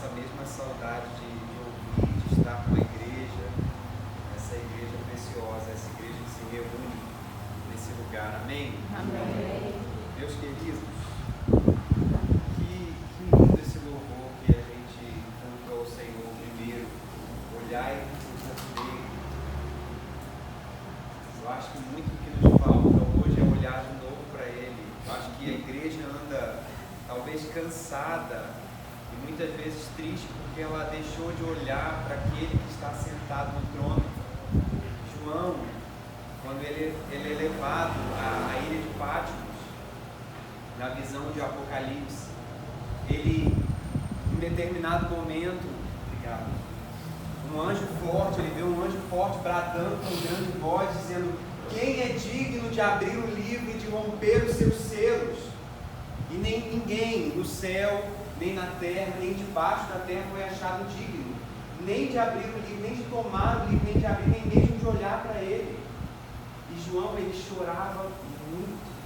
essa mesma saudade de ouvir, de estar com a igreja, essa igreja preciosa, essa igreja que se reúne nesse lugar. Amém? Amém. Meus queridos, que lindo esse louvor que a gente cantou ao Senhor primeiro. Olhai no rosto dele. Eu acho que muito do que nos falta hoje é olhar de novo para ele. Eu acho que a igreja anda talvez cansada e muitas vezes triste porque ela deixou de olhar para aquele que está sentado no trono. João, quando ele é levado à ilha de Patmos, na visão de Apocalipse, ele, em determinado momento, um anjo forte, ele vê um anjo forte bradando com grande voz, dizendo: quem é digno de abrir o livro e de romper os seus selos? E nem ninguém no céu, nem na terra, nem debaixo da terra foi achado digno, nem de abrir o livro, nem de tomar o livro, nem de abrir, nem mesmo de olhar para ele. E João, ele chorava muito.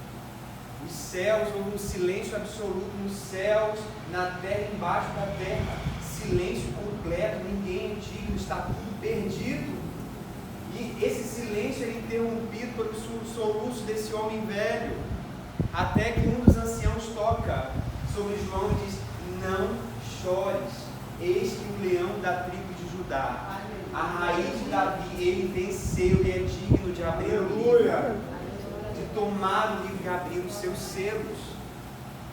Os céus, houve um silêncio absoluto nos céus, na terra, embaixo da terra, silêncio completo, ninguém é digno, está tudo perdido. E esse silêncio é interrompido pelo soluço desse homem velho, até que um dos anciãos toca sobre João e diz: não chores, eis que o leão da tribo de Judá, a raiz de Davi, ele venceu, ele é digno de abrir o livro, de tomar o livro e abrir os seus selos.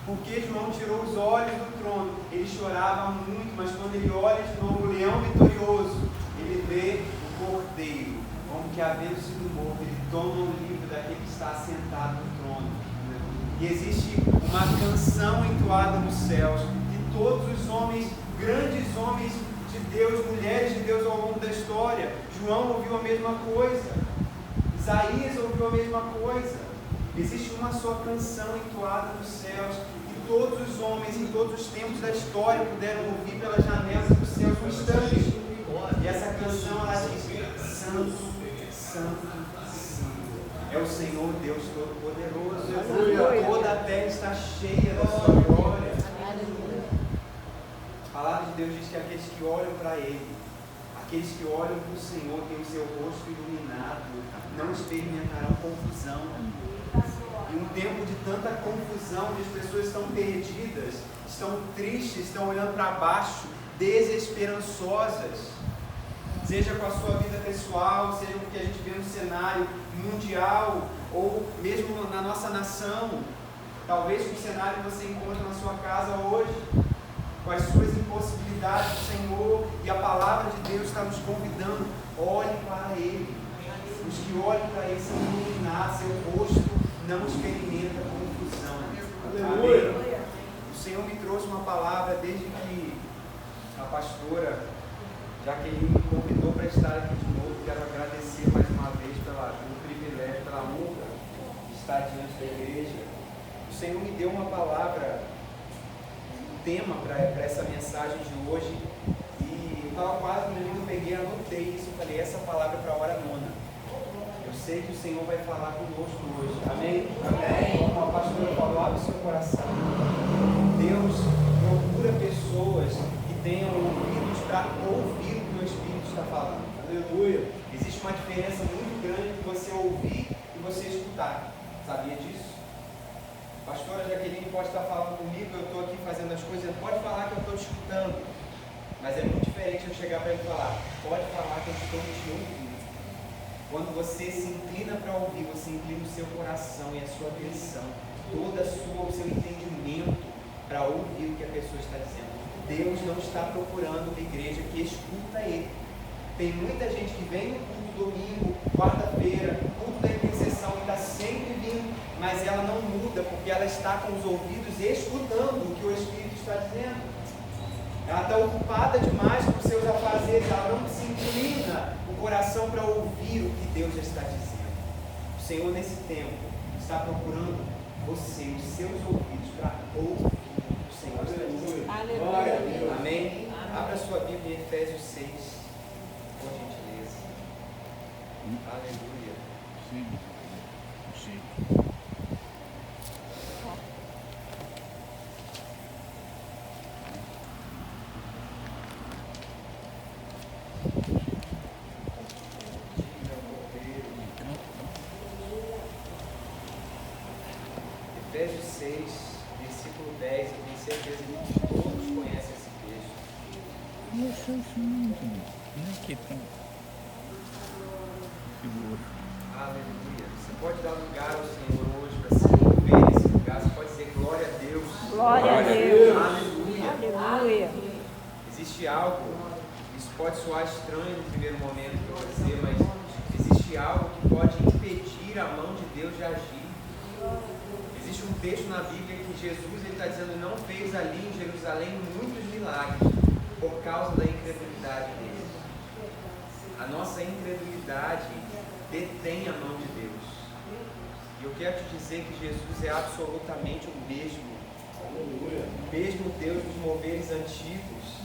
Porque João tirou os olhos do trono, ele chorava muito, mas quando ele olha de novo o leão vitorioso, ele vê o cordeiro, como que havendo sido morto, ele toma o livro daquele que está sentado no trono. E existe uma canção entoada nos céus, de todos os homens, grandes homens de Deus, mulheres de Deus ao longo da história. João ouviu a mesma coisa, Isaías ouviu a mesma coisa. Existe uma só canção entoada nos céus, que todos os homens, em todos os tempos da história, puderam ouvir pelas janelas dos céus um instante. E essa canção, ela diz: Santo, Santo, Santo é o Senhor Deus Todo-Poderoso. Toda a terra está cheia da sua glória. A palavra de Deus diz que aqueles que olham para Ele, aqueles que olham para o Senhor, têm o seu rosto iluminado, não experimentarão confusão. Em um tempo de tanta confusão, onde as pessoas estão perdidas, estão tristes, estão olhando para baixo, desesperançosas, seja com a sua vida pessoal, seja com o que a gente vê no cenário mundial, ou mesmo na nossa nação, talvez com o cenário que você encontra na sua casa hoje, com as suas impossibilidades do Senhor, e a palavra de Deus está nos convidando: olhe para Ele. Os que olham para Ele são iluminados, seu rosto não experimenta confusão. Amém? O Senhor me trouxe uma palavra desde que a pastora Jaqueline me convidou para estar aqui de novo. Quero agradecer mais uma vez pelo privilégio, pela honra de estar diante da igreja. O Senhor me deu uma palavra, um tema para essa mensagem de hoje, e eu estava quase no livro, eu peguei, anotei isso e falei: essa palavra é para a hora nona. Eu sei que o Senhor vai falar conosco hoje. Amém? Amém. Como a pastora falou, abre o seu coração. Deus procura pessoas que tenham ouvidos para ouvir o que o Espírito está falando. Aleluia. Existe uma diferença muito grande entre você ouvir e você escutar. Sabia disso? A pastora Jaqueline pode estar falando comigo, eu estou aqui fazendo as coisas, pode falar que eu estou te escutando. Mas é muito diferente eu chegar para ele e falar: pode falar que eu estou te ouvindo. Quando você se inclina para ouvir, você inclina o seu coração e a sua atenção, todo o seu entendimento para ouvir o que a pessoa está dizendo. Deus não está procurando uma igreja que escuta Ele. Tem muita gente que vem no culto domingo, quarta-feira, culto da intercessão, e está sempre vindo, mas ela não muda, porque ela está com os ouvidos escutando o que o Espírito está dizendo. Ela está ocupada demais com seus afazeres, ela não se inclina o coração para ouvir o que Deus está dizendo. O Senhor, nesse tempo, está procurando você, os seus ouvidos, para ouvir o que o Senhor está dizendo. Aleluia. Amém? Abra sua Bíblia em Efésios 6, por gentileza. Aleluia. Sim. Sim. Efésios 6, versículo 10, eu tenho certeza que todos conhecem esse texto. Aqui, pronto. Figura. Aleluia. Você pode dar lugar ao Senhor hoje para se mover nesse lugar. Você pode dizer glória a Deus. Glória a Deus. Aleluia. Aleluia. Existe algo, isso pode soar estranho no primeiro momento para você, mas existe algo que pode impedir a mão de Deus de agir. Existe um texto na Bíblia que Jesus está dizendo não fez ali em Jerusalém muitos milagres por causa da incredulidade dele. A nossa incredulidade detém a mão de Deus. E eu quero te dizer que Jesus é absolutamente o mesmo Deus dos moveres antigos,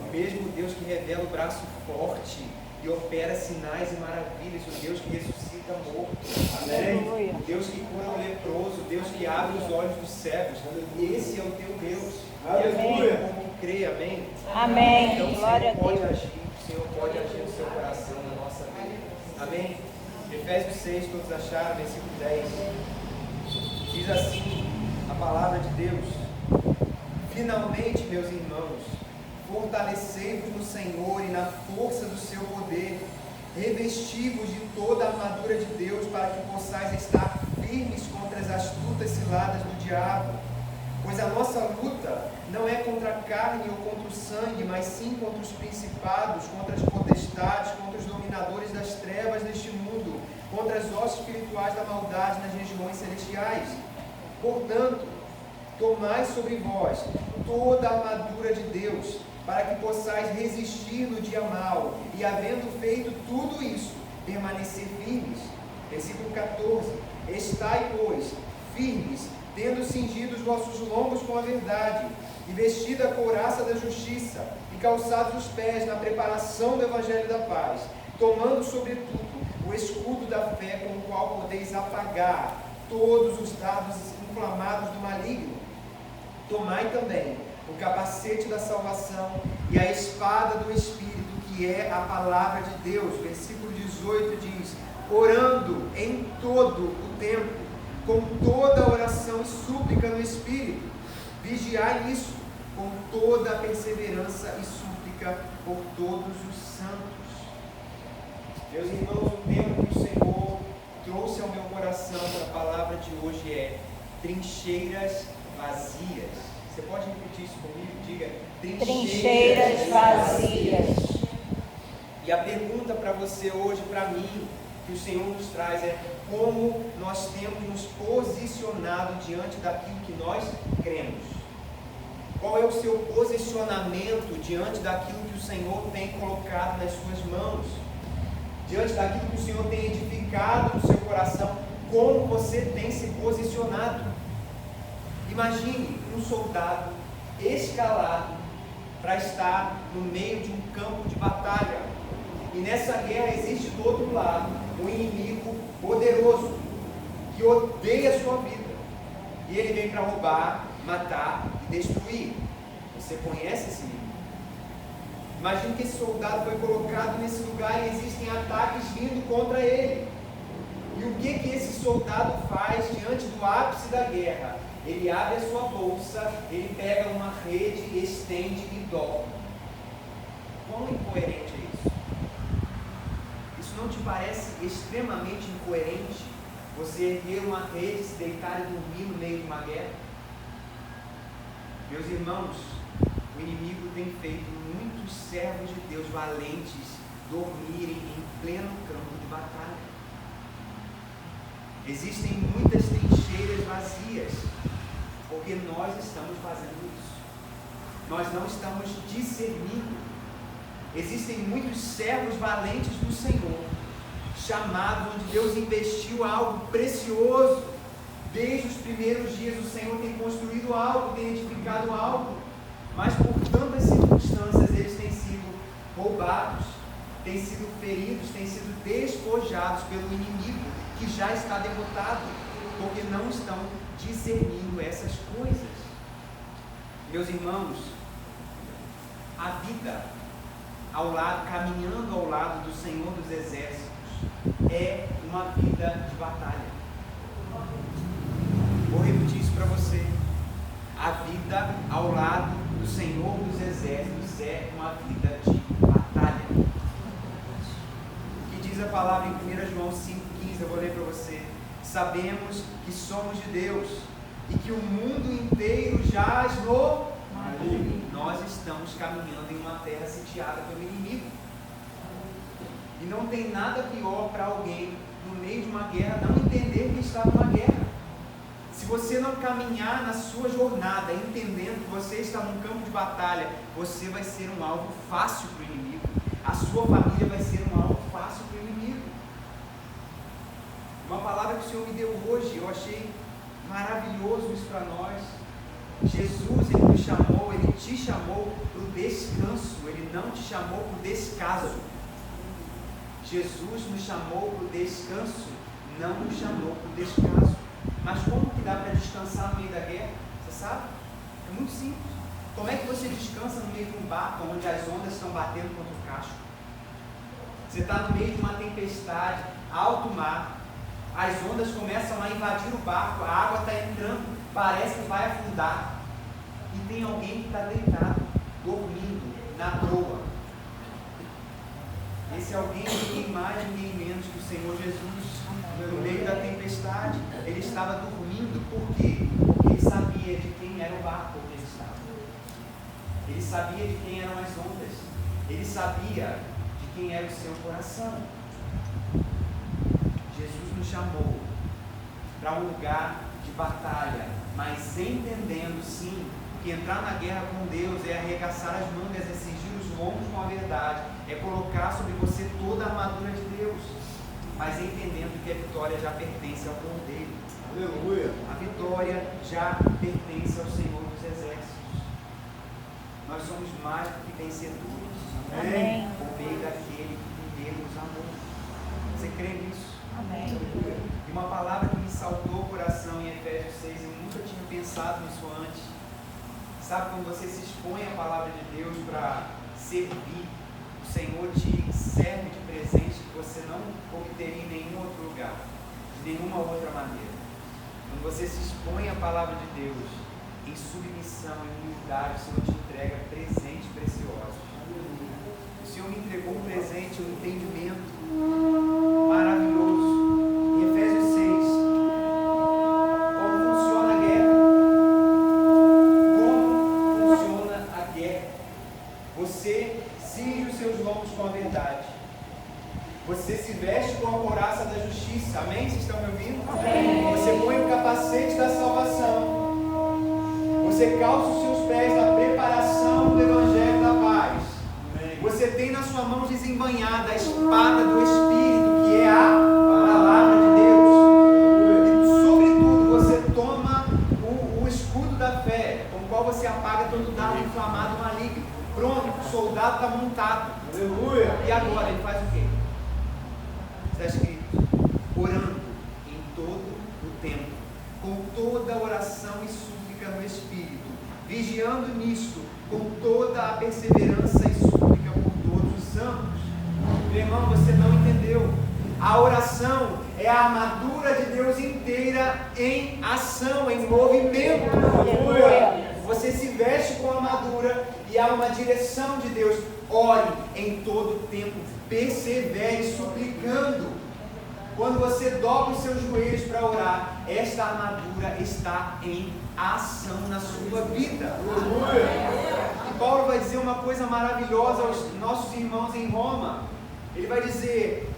o mesmo Deus que revela o braço forte e opera sinais e maravilhas, o Deus que ressuscita morto, amém? O Deus que cura o leproso, o Deus que abre os olhos dos cegos. Esse é o teu Deus. Aleluia. Como crê, amém? Amém. Então, Glória a Deus. o Senhor pode agir no seu coração, na nossa vida. Amém? Efésios 6, todos acharam, versículo 10. Diz assim a palavra de Deus: finalmente, meus irmãos, fortalecei-vos no Senhor e na força do seu poder, revesti-vos de toda a armadura de Deus, para que possais estar firmes contra as astutas ciladas do diabo. Pois a nossa luta não é contra a carne ou contra o sangue, mas sim contra os principados, contra as potestades, contra os dominadores das trevas deste mundo, contra as hostes espirituais da maldade nas regiões celestiais. Portanto, tomai sobre vós toda a armadura de Deus, para que possais resistir no dia mau, e havendo feito tudo isso, permanecer firmes. Versículo 14. Estai, pois, firmes, tendo cingido os vossos lombos com a verdade, e vestida a couraça da justiça, e calçados os pés na preparação do evangelho da paz, tomando sobretudo o escudo da fé, com o qual podeis apagar todos os dardos inflamados do maligno. Tomai também o capacete da salvação e a espada do Espírito, que é a palavra de Deus. Versículo 18 diz: orando em todo o tempo, com toda oração e súplica no Espírito, vigiai nisso, com toda a perseverança e súplica por todos os santos. Meus irmãos, o tema que o Senhor trouxe ao meu coração para a palavra de hoje é trincheiras vazias. Você pode repetir isso comigo? Diga: Trincheiras vazias. E a pergunta para você hoje, para mim, que o Senhor nos traz é: como nós temos nos posicionado diante daquilo que nós cremos? Qual é o seu posicionamento diante daquilo que o Senhor tem colocado nas suas mãos? Diante daquilo que o Senhor tem edificado no seu coração, como você tem se posicionado? Imagine um soldado escalado para estar no meio de um campo de batalha. E nessa guerra existe do outro lado um inimigo poderoso que odeia a sua vida. E ele vem para roubar, matar e destruir. Você conhece esse inimigo? Imagine que esse soldado foi colocado nesse lugar e existem ataques vindo contra ele. E o que esse soldado faz diante do ápice da guerra? Ele abre a sua bolsa, ele pega uma rede, estende e dobra. Quão incoerente é isso? Isso não te parece extremamente incoerente? Você erguer uma rede, se deitar e dormir no meio de uma guerra? Meus irmãos, o inimigo tem feito muitos servos de Deus valentes dormirem em pleno campo de batalha. Existem muitas trincheiras vazias, porque nós estamos fazendo isso. Nós não estamos discernindo. Existem muitos servos valentes do Senhor, chamados, onde Deus investiu algo precioso. Desde os primeiros dias o Senhor tem construído algo, tem edificado algo, mas por tantas circunstâncias eles têm sido roubados, têm sido feridos, têm sido despojados pelo inimigo, que já está derrotado, porque não estão discernindo essas coisas. Meus irmãos, a vida ao lado, caminhando ao lado do Senhor dos Exércitos, é uma vida de batalha. Vou repetir isso exércitos é uma vida de batalha. O que diz a palavra em 1 João 5,15, eu vou ler para você. Sabemos que somos de Deus e que o mundo inteiro jaz no maligno. Nós estamos caminhando em uma terra sitiada pelo inimigo. E não tem nada pior para alguém, no meio de uma guerra, não entender que está numa guerra. Se você não caminhar na sua jornada, entendendo que você está num campo de batalha, você vai ser um alvo fácil para o inimigo. A sua família vai ser um alvo fácil para o inimigo. Uma palavra que o Senhor me deu hoje, eu achei maravilhoso isso para nós. Jesus, Ele nos chamou, Ele te chamou para o descanso, Ele não te chamou para o descaso. Jesus nos chamou para o descanso, não nos chamou para o descaso. Mas como que dá para descansar no meio da guerra? Você sabe? É muito simples. Como é que você descansa no meio de um barco onde as ondas estão batendo contra o casco? Você está no meio de uma tempestade, alto mar, as ondas começam a invadir o barco, a água está entrando, parece que vai afundar. E tem alguém que está deitado, dormindo, na proa. Esse alguém é ninguém mais, ninguém menos que o Senhor Jesus. No meio da tempestade, ele estava dormindo. Por quê? Porque ele sabia de quem era o barco onde ele estava. Ele sabia de quem eram as ondas. Ele sabia de quem era o seu coração. Jesus nos chamou para um lugar de batalha, mas entendendo sim que entrar na guerra com Deus é arregaçar as mangas, é cingir os lombos com a verdade, é colocar sobre você toda a armadura de Deus, mas entendendo que a vitória já pertence ao Cordeiro. Aleluia! A vitória já pertence ao Senhor dos Exércitos. Nós somos mais do que vencedores. Amém. Por meio daquele que primeiro nos amou. Você crê nisso? Amém. E uma palavra que me saltou o coração em Efésios 6, eu nunca tinha pensado nisso antes. Sabe, quando você se expõe à palavra de Deus para servir, o Senhor te serve de presente que você não obteria em nenhum outro lugar, de nenhuma outra maneira. Quando você se expõe à palavra de Deus, em submissão, em humildade, o Senhor te entrega presentes preciosos. O Senhor me entregou um presente, um entendimento maravilhoso. Em Efésios 6, como funciona a guerra? Como funciona a guerra? Você cinge os seus lombos com a verdade. Você se veste com a couraça da justiça. Amém? Vocês estão me ouvindo? Amém. Você põe o capacete da salvação. Você calça os seus pés na preparação do Evangelho da paz. Amém. Você tem na sua mão desembanhada a espada do Espírito, que é a palavra de Deus. E, sobretudo, você toma o escudo da fé, com o qual você apaga todo dardo inflamado maligno. Pronto, o soldado está montado. Aleluia! E agora ele faz o quê? Está escrito: orando em todo o tempo, com toda oração e súplica no Espírito, vigiando nisto, com toda a perseverança e súplica por todos os santos. Meu irmão, você não entendeu. A oração é a armadura de Deus inteira em ação, em movimento. Aleluia. Você se veste com a armadura e há uma direção de Deus. Ore em todo o tempo, persevere suplicando. Quando você dobra os seus joelhos para orar, esta armadura está em ação na sua vida. E Paulo vai dizer uma coisa maravilhosa aos nossos irmãos em Roma. Ele vai dizer: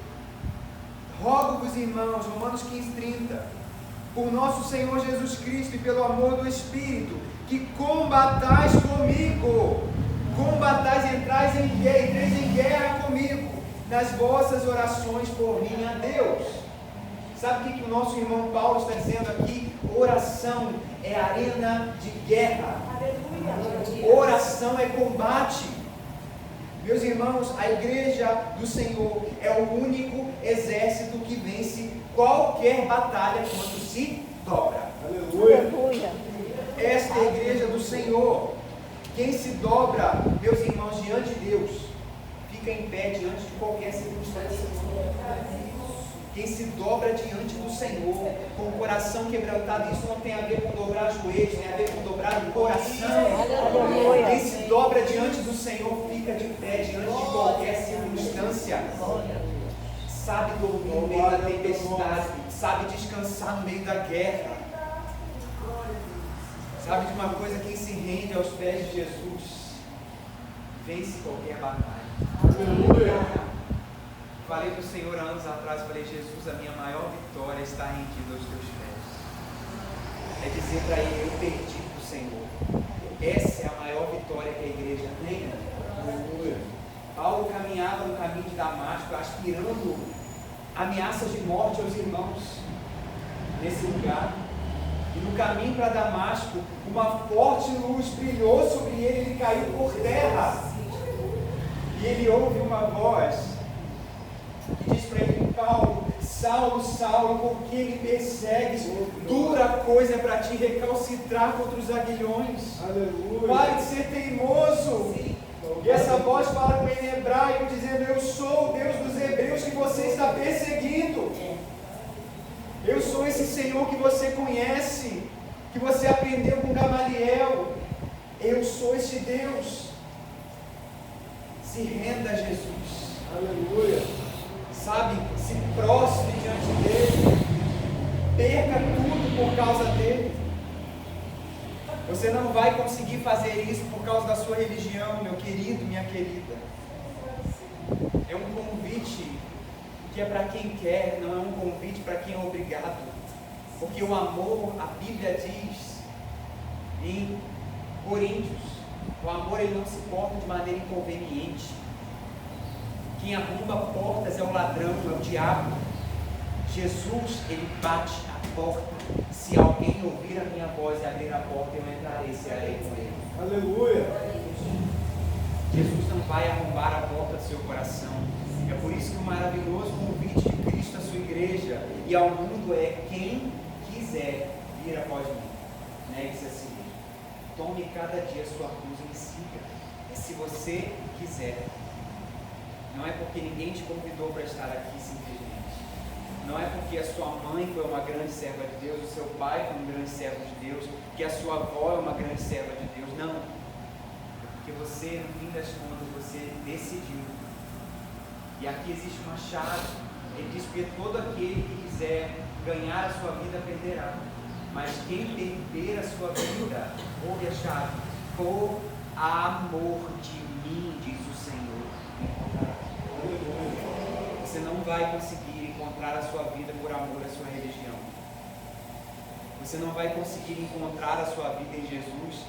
rogo-vos, irmãos, Romanos 15:30, por nosso Senhor Jesus Cristo e pelo amor do Espírito, que combatais comigo, entreis em guerra comigo, nas vossas orações por mim a Deus. Sabe o que o nosso irmão Paulo está dizendo aqui? Oração é arena de guerra. Oração é combate. Meus irmãos, a igreja do Senhor é o único exército que vence qualquer batalha quando se dobra. Aleluia. Esta é a igreja do Senhor. Quem se dobra, meus irmãos, diante de Deus, fica em pé diante de qualquer circunstância. Quem se dobra diante do Senhor, com o coração quebrantado, isso não tem a ver com dobrar joelhos, tem a ver com dobrar o coração. Aleluia. Quem se dobra diante do Senhor fica de pé diante de qualquer circunstância. Sabe dormir no meio da tempestade, sabe descansar no meio da guerra. Sabe de uma coisa, quem se rende aos pés de Jesus, vence qualquer batalha. Aleluia. Falei para o Senhor há anos atrás, falei, Jesus, a minha maior vitória está rendida aos teus pés. É dizer para ele, eu perdi para o Senhor. Essa é a maior vitória que a igreja tem. Aleluia. Paulo caminhava no caminho de Damasco, aspirando ameaças de morte aos irmãos nesse lugar. E no caminho para Damasco, uma forte luz brilhou sobre ele, ele caiu por terra. E ele ouve uma voz que diz para ele, Paulo, Saulo, Saulo, por que me persegues? Dura coisa é para ti recalcitrar contra os aguilhões. Aleluia. Pare de ser teimoso. E essa voz fala com ele em hebraico, dizendo, eu sou o Deus dos hebreus que você está perseguindo. Eu sou esse Senhor que você conhece, que você aprendeu com Gamaliel. Eu sou este Deus. Se renda a Jesus. Aleluia. Sabe, se prostre diante dele. Perca tudo por causa dele. Você não vai conseguir fazer isso por causa da sua religião, meu querido, minha querida. É um convite que é para quem quer, não é um convite para quem é obrigado. Porque o amor, a Bíblia diz em Coríntios, o amor ele não se porta de maneira inconveniente. Quem arromba portas é o ladrão, é o diabo. Jesus, ele bate a porta. Se alguém ouvir a minha voz e abrir a porta, eu entrarei e cearei com ele. Aleluia. Jesus não vai arrombar a porta do seu coração. É por isso que o maravilhoso convite de Cristo à sua igreja e ao mundo é: quem quiser vir após mim, negue-se a si mesmo. Tome cada dia a sua cruz e me siga. É se você quiser. Não é porque ninguém te convidou para estar aqui simplesmente. Não é porque a sua mãe foi uma grande serva de Deus, o seu pai foi um grande servo de Deus, que a sua avó é uma grande serva de Deus. Não. É porque você, no fim das contas, você decidiu. E aqui existe uma chave. Ele diz que todo aquele que quiser ganhar a sua vida perderá. Mas quem perder a sua vida, ouve a chave, por amor de mim, diz o Senhor, encontrará. Você não vai conseguir encontrar a sua vida por amor à sua religião. Você não vai conseguir encontrar a sua vida em Jesus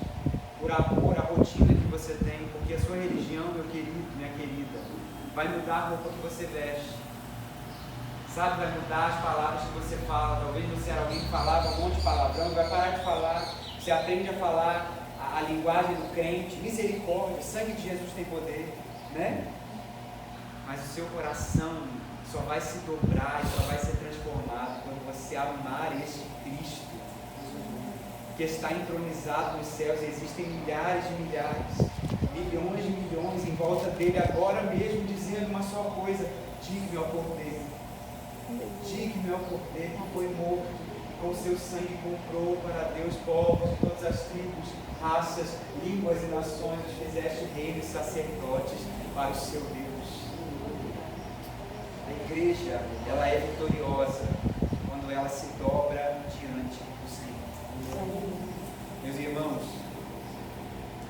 por amor à rotina que você tem, porque a sua religião, meu querido, minha querida, vai mudar a roupa que você veste. Sabe, vai mudar as palavras que você fala. Talvez você era alguém que falava um monte de palavrão, vai parar de falar. Você aprende a falar a linguagem do crente, misericórdia, sangue de Jesus tem poder, né? Mas o seu coração só vai se dobrar e só vai ser transformado quando você amar este Cristo que está entronizado nos céus. Existem milhares de milhares, milhões de milhões em volta dele agora mesmo, dizendo uma só coisa: digne ao Cordeiro, digne ao Cordeiro que foi morto, com seu sangue comprou para Deus povos de todas as tribos, raças, línguas e nações, os fizeste reis e sacerdotes para o seu Deus. A igreja, ela é vitoriosa quando ela se dobra diante do Senhor. Meus irmãos,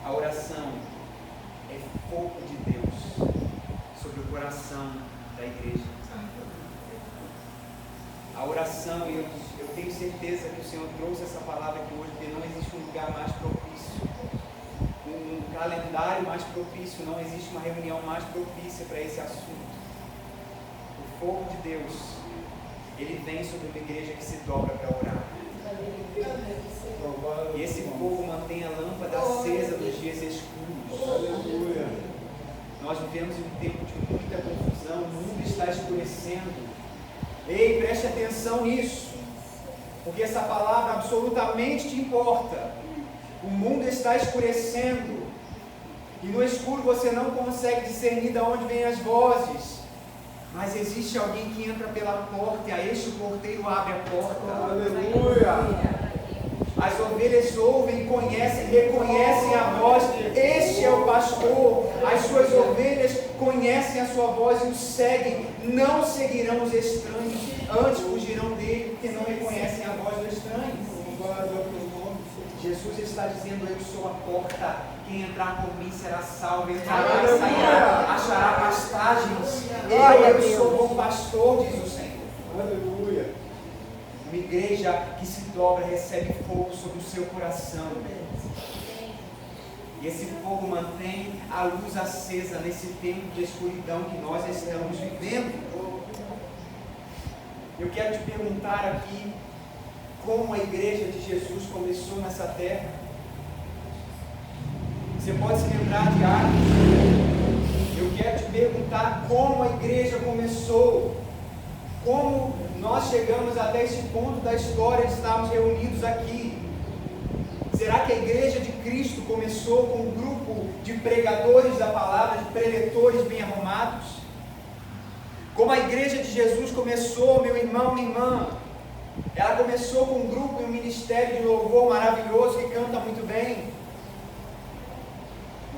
a oração é fogo de Deus sobre o coração da igreja. A oração, e eu tenho certeza que o Senhor trouxe essa palavra aqui hoje, porque não existe um lugar mais propício, um calendário mais propício, não existe uma reunião mais propícia para esse assunto. O fogo de Deus, ele vem sobre uma igreja que se dobra para orar. E esse fogo mantém a lâmpada acesa nos dias escuros. Aleluia. Nós vivemos em um tempo de muita confusão, o mundo está escurecendo. Ei, preste atenção nisso, porque essa palavra absolutamente te importa. O mundo está escurecendo, e no escuro você não consegue discernir de onde vêm as vozes. Mas existe alguém que entra pela porta e a este o porteiro abre a porta. Aleluia. As ovelhas ouvem, conhecem, reconhecem a voz. Este é o pastor. As suas ovelhas conhecem a sua voz e o seguem. Não seguirão os estranhos, antes fugirão dele, porque não reconhecem a voz do estranho. Jesus está dizendo: eu sou a porta. Quem entrar por mim será salvo, entrará e sairá, achará pastagens. Eu sou o bom pastor, diz o Senhor. Aleluia. Uma igreja que se dobra recebe fogo sobre o seu coração. E esse fogo mantém a luz acesa nesse tempo de escuridão que nós estamos vivendo. Eu quero te perguntar aqui como a igreja de Jesus começou nessa terra. Você pode se lembrar de Atos? Eu quero te perguntar como a igreja começou. Como nós chegamos até este ponto da história de estarmos reunidos aqui. Será que a igreja de Cristo começou com um grupo de pregadores da palavra, de preletores bem arrumados? Como a igreja de Jesus começou, meu irmão, minha irmã? Ela começou com um grupo e um ministério de louvor maravilhoso que canta muito bem?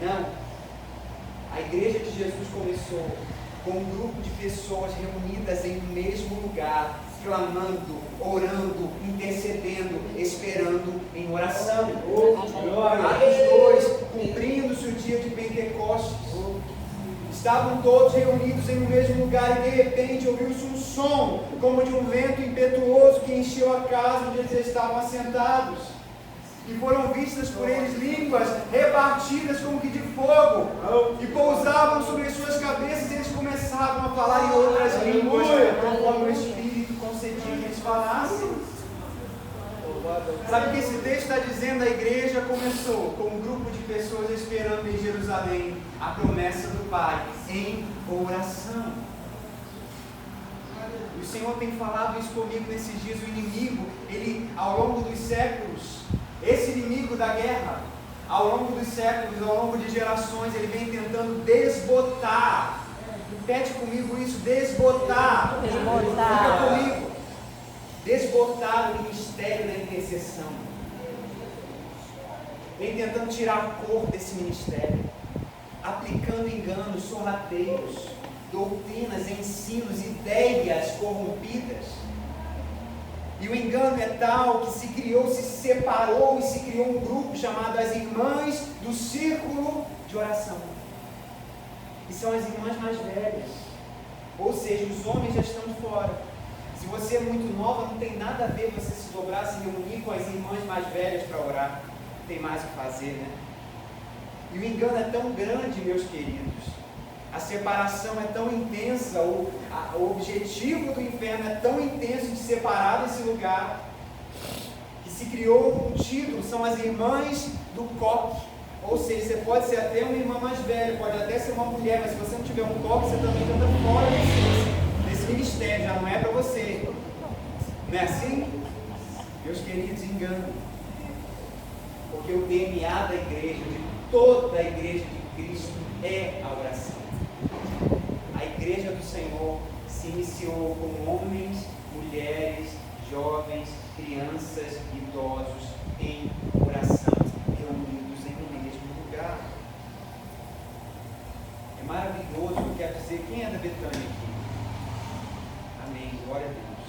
Não. A igreja de Jesus começou com um grupo de pessoas reunidas em um mesmo lugar, clamando, orando, intercedendo, esperando em oração. Atos 2, cumprindo-se o dia de Pentecostes. Estavam todos reunidos em um mesmo lugar e de repente ouviu-se um som, como de um vento impetuoso que encheu a casa onde eles estavam assentados. E foram vistas por eles línguas repartidas como que de fogo, e pousavam sobre as suas cabeças, e eles começavam a falar em outras línguas, conforme o Espírito concedia que eles falassem. Sabe o que esse texto está dizendo? A igreja começou com um grupo de pessoas esperando em Jerusalém a promessa do Pai em oração. E o Senhor tem falado isso comigo nesses dias. O inimigo, ele ao longo dos séculos, esse inimigo da guerra, ao longo dos séculos, ao longo de gerações, ele vem tentando desbotar. Repete comigo isso: desbotar. Fica comigo. Desbotar o ministério da intercessão. Vem tentando tirar a cor desse ministério, aplicando enganos, sorrateiros, doutrinas, ensinos, ideias corrompidas. E o engano é tal que se criou, se separou e se criou um grupo chamado as Irmãs do Círculo de Oração. E são as irmãs mais velhas. Ou seja, os homens já estão de fora. Se você é muito nova, não tem nada a ver você se dobrar, se reunir com as irmãs mais velhas para orar. Não tem mais o que fazer, né? E o engano é tão grande, meus queridos. A separação é tão intensa, o objetivo do inferno é tão intenso de separar desse lugar, que se criou um título, são as irmãs do coque. Ou seja, você pode ser até uma irmã mais velha, pode até ser uma mulher, mas se você não tiver um coque, você também está fora desse ministério, já não é para você. Não é assim? Meus queridos, engano. Porque o DNA da igreja, de toda a igreja de Cristo, é a oração. A igreja do Senhor se iniciou com homens, mulheres, jovens, crianças, idosos em oração, reunidos em um mesmo lugar. É maravilhoso, eu quero dizer, quem é da Betânia aqui? Amém, glória a Deus.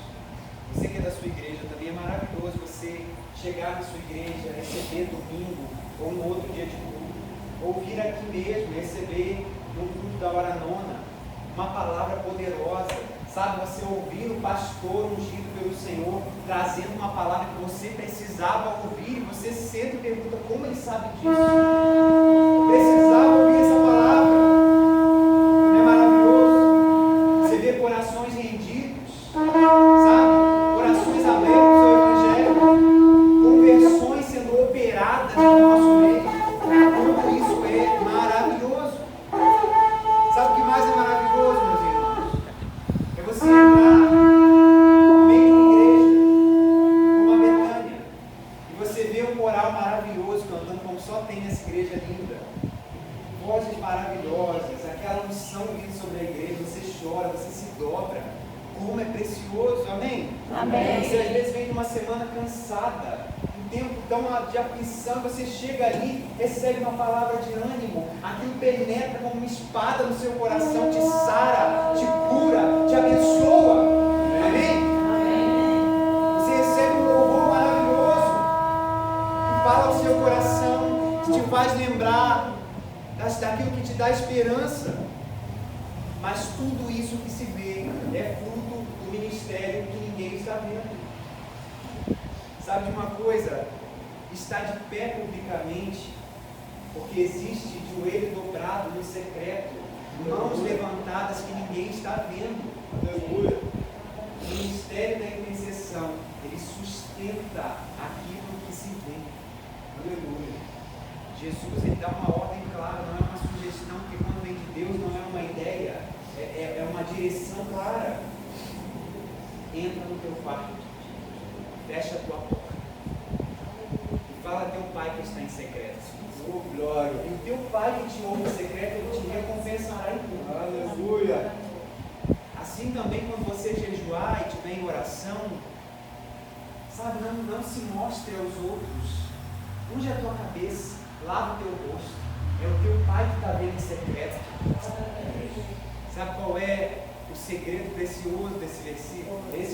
Você que é da sua igreja também, é maravilhoso você chegar na sua igreja, receber domingo ou um outro dia de culto, ou vir aqui mesmo, receber no culto da hora nona uma palavra poderosa, sabe, você ouvir o pastor ungido pelo Senhor trazendo uma palavra que você precisava ouvir, e você senta e pergunta: como ele sabe disso? Precisava ouvir essa palavra. Não é maravilhoso? Você vê corações rendidos, sabe, corações abertos ao Evangelho, conversões sendo operadas no nosso meio. Tudo isso é maravilhoso. Sabe o que mais é maravilhoso, meus irmãos? É você entrar no meio de uma igreja, como a Betânia, e você vê um coral maravilhoso cantando como só tem essa igreja linda. vozes maravilhosas, aquela unção vindo sobre a igreja, você chora, você se dobra. Como é precioso, amém? Amém. Você às vezes vem de uma semana cansada, um tempo tão de aflição, você chega ali, recebe uma palavra de ânimo, aquilo penetra como uma espada no seu coração, te sara, te cura, te abençoa, amém? Você recebe um louvor maravilhoso, que fala ao seu coração, que te faz lembrar daquilo que te dá esperança. Mas tudo isso que se vê é fruto do ministério que ninguém está vendo. Sabe de uma coisa? Está de pé publicamente, porque existe joelho dobrado no secreto, mãos levantadas que ninguém está vendo. Aleluia. O ministério da intercessão, ele sustenta aquilo que se vê. Aleluia. Jesus, ele dá uma ordem clara, não é uma sugestão, porque quando vem de Deus não é uma ideia, é uma direção clara. Entra no teu quarto, fecha a tua porta e fala a teu pai que está em secreto. Oh, glória. E o teu pai que te ouve em secreto, ele te recompensará em tudo. Aleluia. Assim também quando você jejuar e estiver em oração, sabe, não se mostre aos outros. Unge a tua cabeça, lava o teu rosto. É o teu pai que está vendo em secreto. Sabe qual é o segredo precioso desses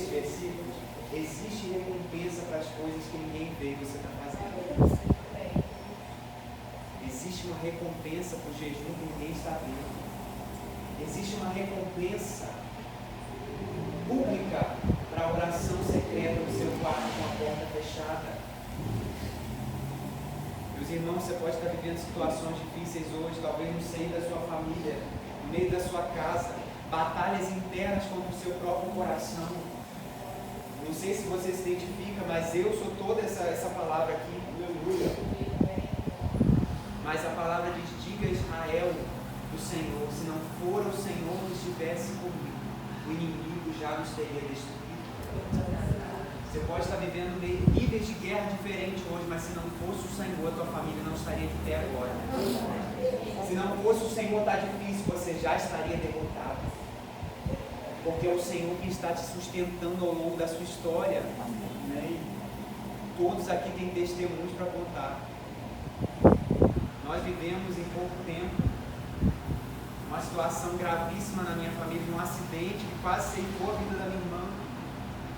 versículos? Existe recompensa para as coisas que ninguém vê que você está fazendo. Existe uma recompensa para o jejum que ninguém está vendo. Existe uma recompensa pública para a oração secreta no seu quarto com a porta fechada. Meus irmãos, você pode estar vivendo situações difíceis hoje, talvez no seio da sua família, no meio da sua casa, batalhas internas contra o seu próprio coração. Não sei se você se identifica, mas eu sou toda essa palavra aqui. Aleluia. Mas a palavra diz: diga a Israel do Senhor, se não for o Senhor que estivesse comigo, o inimigo já nos teria destruído. Você pode estar vivendo níveis de guerra diferentes hoje, mas se não fosse o Senhor, a tua família não estaria de pé agora. Se não fosse o Senhor, está difícil, você já estaria derrotado. Porque é o Senhor que está te sustentando ao longo da sua história. Todos aqui têm testemunhos para contar. Nós vivemos em pouco tempo uma situação gravíssima na minha família, um acidente que quase ceifou a vida da minha irmã.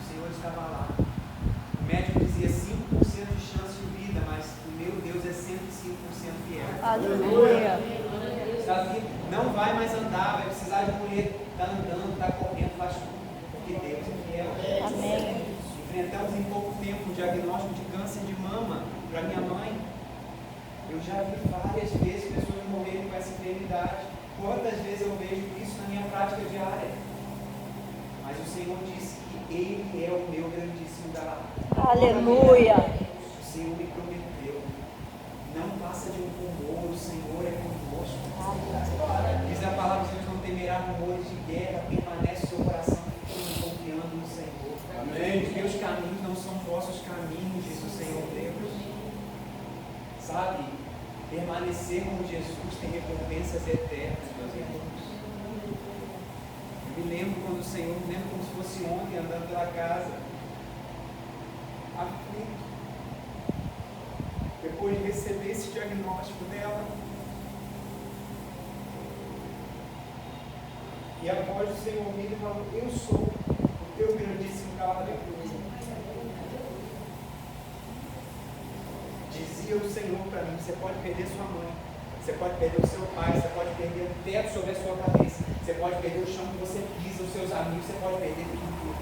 O Senhor estava lá. O médico dizia 5% de chance de vida, mas o meu Deus é 105% fiel. Aleluia. Sabe que não vai mais andar, vai precisar de mulher. Está andando, está correndo, faz tudo, porque Deus é fiel. Amém. Enfrentamos em pouco tempo um diagnóstico de câncer de mama para minha mãe. Eu já vi várias vezes pessoas morrerem com essa enfermidade. Quantas vezes eu vejo isso na minha prática diária? Mas o Senhor disse que Ele é o meu grandíssimo galardão. Aleluia. O Senhor me prometeu. Não passa de um rumor, o Senhor é conosco. Diz a palavra de Deus: não temerá rumores de guerra, permanece o seu coração firme, confiando no Senhor. Amém. Os meus caminhos não são vossos caminhos, diz o Senhor Deus. Sabe, permanecer com Jesus tem recompensas eternas, meus irmãos. Eu me lembro quando o Senhor, me lembro como se fosse ontem, andando pela casa, aflito, depois de receber esse diagnóstico dela. E a voz do Senhor me falou: eu sou o teu grandíssimo galardão. Dizia o Senhor para mim: você pode perder sua mãe, você pode perder o seu pai, você pode perder o teto sobre a sua cabeça, você pode perder o chão que você pisa, os seus amigos, você pode perder tudo.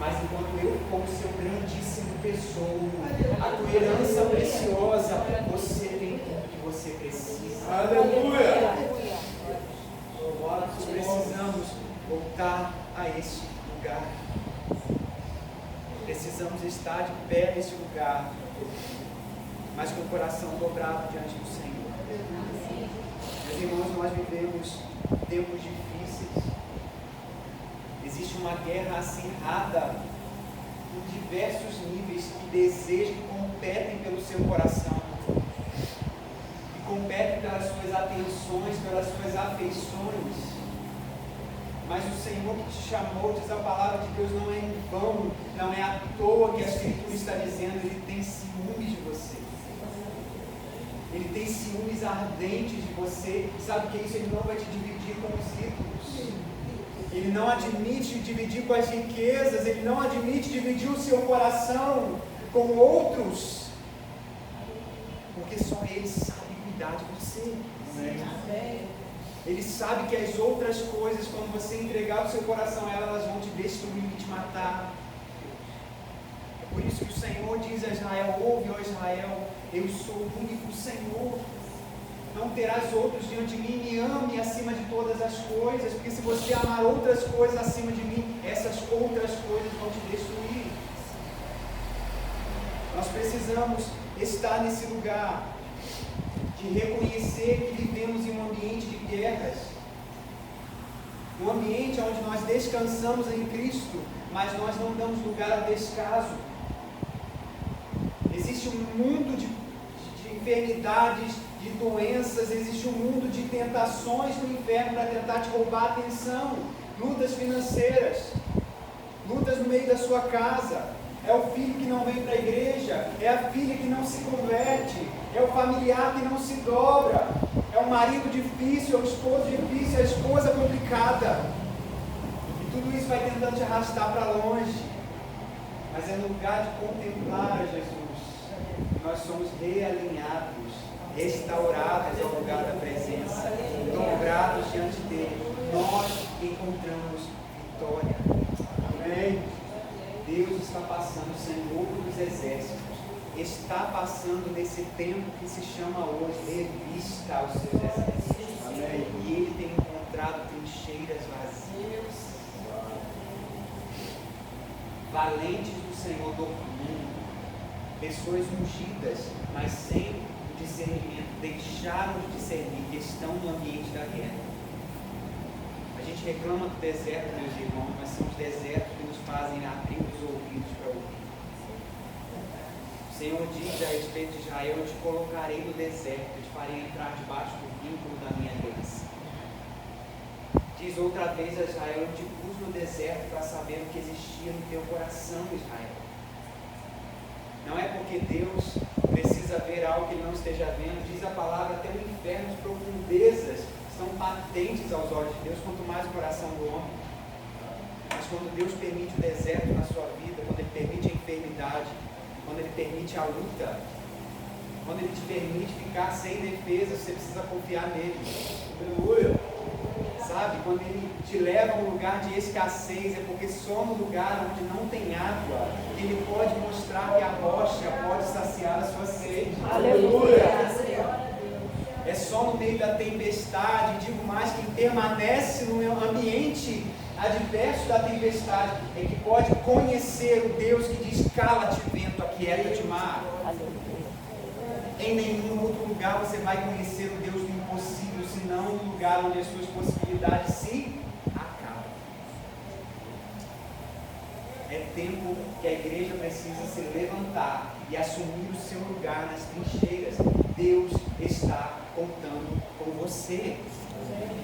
Mas enquanto eu, como seu grandíssimo tesouro, a tua herança preciosa, você tem tudo que você precisa. Aleluia. Nós precisamos voltar a este lugar. Precisamos estar de pé neste lugar, mas com o coração dobrado diante do Senhor. Meus irmãos, nós vivemos tempos difíceis. Existe uma guerra acirrada em diversos níveis que desejam, que competem pelo seu coração, que competem pelas suas atenções atenções, pelas suas afeições. Mas o Senhor que te chamou, diz a palavra de Deus, não é em vão, não é à toa que a Escritura está dizendo, Ele tem ciúmes de você. Ele tem ciúmes ardentes de você. Sabe o que é isso? Ele não vai te dividir com os ídolos. Ele não admite dividir com as riquezas. Ele não admite dividir o seu coração com outros. Porque só Ele sabe cuidar de você. Amém. Ele sabe que as outras coisas, quando você entregar o seu coração a elas vão te destruir e te matar. É por isso que o Senhor diz a Israel: ouve, ó Israel, eu sou o único Senhor. Não terás outros diante de mim, me ame acima de todas as coisas, porque se você amar outras coisas acima de mim, essas outras coisas vão te destruir. Nós precisamos estar nesse lugar de reconhecer que vivemos em um ambiente de guerras, um ambiente onde nós descansamos em Cristo, mas nós não damos lugar a descaso. Existe um mundo de enfermidades, de doenças, existe um mundo de tentações no inferno para tentar te roubar a atenção, lutas financeiras, lutas no meio da sua casa. É o filho que não vem para a igreja, é a filha que não se converte, é o familiar que não se dobra, é o marido difícil, é o esposo difícil, é a esposa complicada. E tudo isso vai tentando te arrastar para longe. Mas é no lugar de contemplar a Jesus que nós somos realinhados, restaurados ao lugar da presença, dobrados diante dele. Nós encontramos vitória. Amém? Deus está passando, o Senhor dos Exércitos está passando nesse tempo que se chama hoje revista aos seus exércitos. Amém. E Ele tem encontrado trincheiras vazias, valentes do Senhor do mundo, pessoas ungidas, mas sem o discernimento, deixaram de discernir, que estão no ambiente da guerra. A gente reclama do deserto, meus irmãos, mas são os desertos que nos fazem abrir os ouvidos para ouvir. O Senhor diz a respeito de Israel: eu te colocarei no deserto, eu te farei entrar debaixo do vínculo da minha aliança. Diz outra vez a Israel: eu te pus no deserto para saber o que existia no teu coração, Israel. Não é porque Deus precisa ver algo que ele não esteja vendo. Diz a palavra: até o inferno, as profundezas são patentes aos olhos de Deus, quanto mais o coração do homem. Mas quando Deus permite o deserto na sua vida, quando Ele permite a enfermidade, quando Ele permite a luta, quando Ele te permite ficar sem defesa, você precisa confiar nele. Aleluia! Sabe, quando Ele te leva a um lugar de escassez, é porque só no lugar onde não tem água, Ele pode mostrar que a rocha pode saciar a sua sede. Aleluia! É só no meio da tempestade, digo mais, quem permanece no ambiente adverso da tempestade é que pode conhecer o Deus que diz: cala-te vento, aquieta-te mar. Em nenhum outro lugar você vai conhecer o Deus do impossível, senão no lugar onde as suas possibilidades se acabam. É tempo que a igreja precisa se levantar e assumir o seu lugar nas trincheiras. Deus está contando com você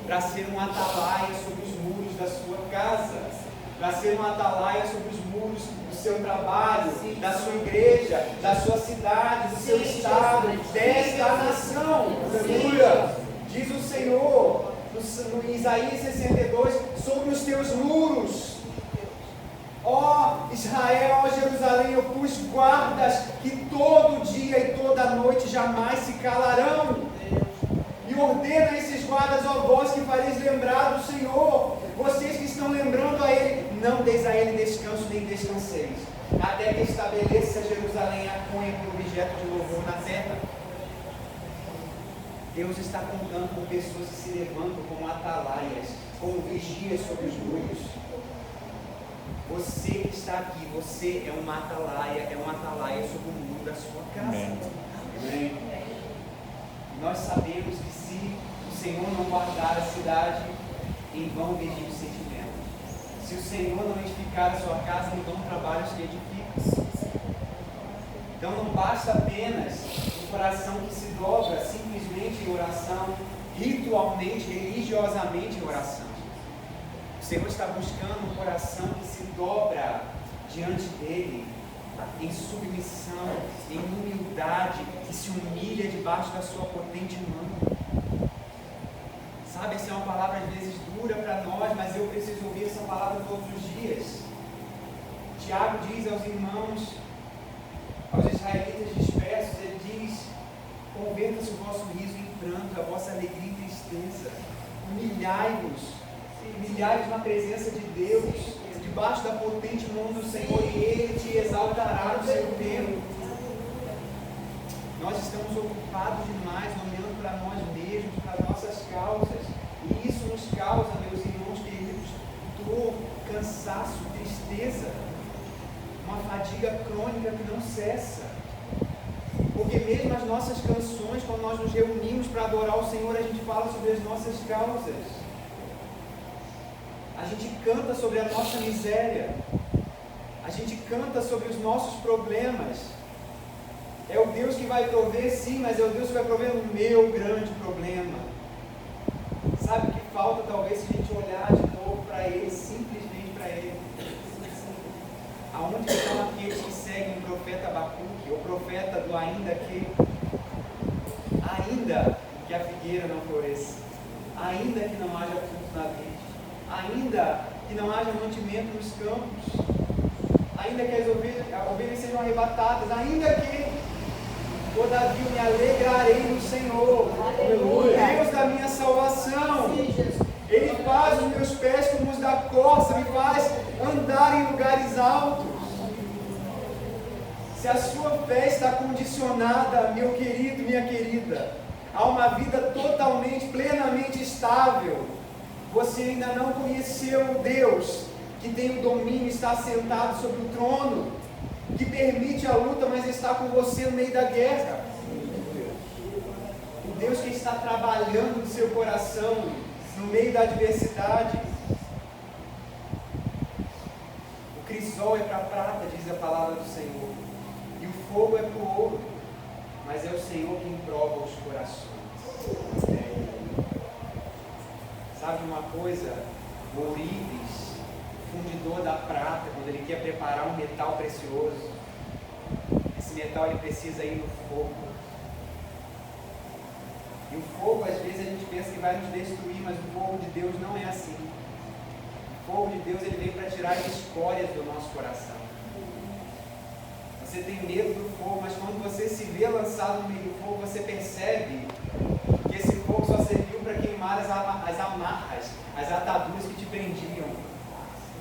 para ser um atalaia sobre os muros da sua casa, para ser um atalaia sobre os muros do seu trabalho, da sua igreja, da sua cidade, do seu estado, desta nação. Aleluia! Diz o Senhor no Isaías 62: sobre os teus muros, ó Israel, ó Jerusalém, eu pus guardas que todo dia e toda noite jamais se calarão. E ordena esses guardas, ó vós que fareis lembrar do Senhor, vocês que estão lembrando a Ele, não deis a Ele descanso nem descanseis, até que estabeleça Jerusalém a cunha por objeto de louvor na terra. Deus está contando com pessoas que se levantam como atalaias, como vigias sobre os muros. Você que está aqui, você é uma atalaia sobre o muro da sua casa. Amém. Nós sabemos que se o Senhor não guardar a cidade, em vão vigia o sentimento. Se o Senhor não edificar a sua casa, em vão trabalhos que edificam. Então não basta apenas um coração que se dobra simplesmente em oração, ritualmente, religiosamente em oração. O Senhor está buscando um coração que se dobra diante dele, em submissão, em humildade, que se humilha debaixo da sua potente mão. Sabe, essa é uma palavra às vezes dura para nós, mas eu preciso ouvir essa palavra todos os dias. Tiago diz aos irmãos, aos israelitas dispersos, ele diz: converta-se o vosso riso em pranto, a vossa alegria em tristeza. Humilhai-vos na presença de Deus, debaixo da potente mão do Senhor, e Ele te exaltará no seu tempo. Nós estamos ocupados demais, olhando para nós mesmos, para nossas causas, e isso nos causa, meus irmãos queridos, dor, cansaço, tristeza, uma fadiga crônica que não cessa. Porque mesmo as nossas canções, quando nós nos reunimos para adorar o Senhor, a gente fala sobre as nossas causas. A gente canta sobre a nossa miséria. A gente canta sobre os nossos problemas. É o Deus que vai prover, sim, mas é o Deus que vai prover no meu grande problema. Sabe o que falta, talvez, se a gente olhar de novo para Ele, simplesmente para Ele? Aonde estão aqueles que seguem o profeta Abacuque, o profeta do ainda que a figueira não floresça, ainda que não haja fruto na vide, ainda que não haja mantimento nos campos, ainda que as ovelhas sejam arrebatadas, ainda que, todavia, me alegrarei no Senhor, o Deus da minha salvação. Ele faz os meus pés como os da corça, me faz andar em lugares altos. Se a sua fé está condicionada, meu querido, minha querida, a uma vida totalmente, plenamente estável, você ainda não conheceu o Deus que tem o domínio, está sentado sobre o trono, que permite a luta, mas está com você no meio da guerra. O Deus que está trabalhando no seu coração, no meio da adversidade. O crisol é para a prata, diz a palavra do Senhor, e o fogo é para o ouro, mas é o Senhor quem prova os corações. Sabe uma coisa? O ourives, fundidor da prata, quando ele quer preparar um metal precioso, esse metal ele precisa ir no fogo. E o fogo, às vezes, a gente pensa que vai nos destruir, mas o fogo de Deus não é assim. O fogo de Deus, ele vem para tirar as escórias do nosso coração. Você tem medo do fogo, mas quando você se vê lançado no meio do fogo, você percebe que esse fogo só serviu para queimar as amarras, as ataduras que te prendiam.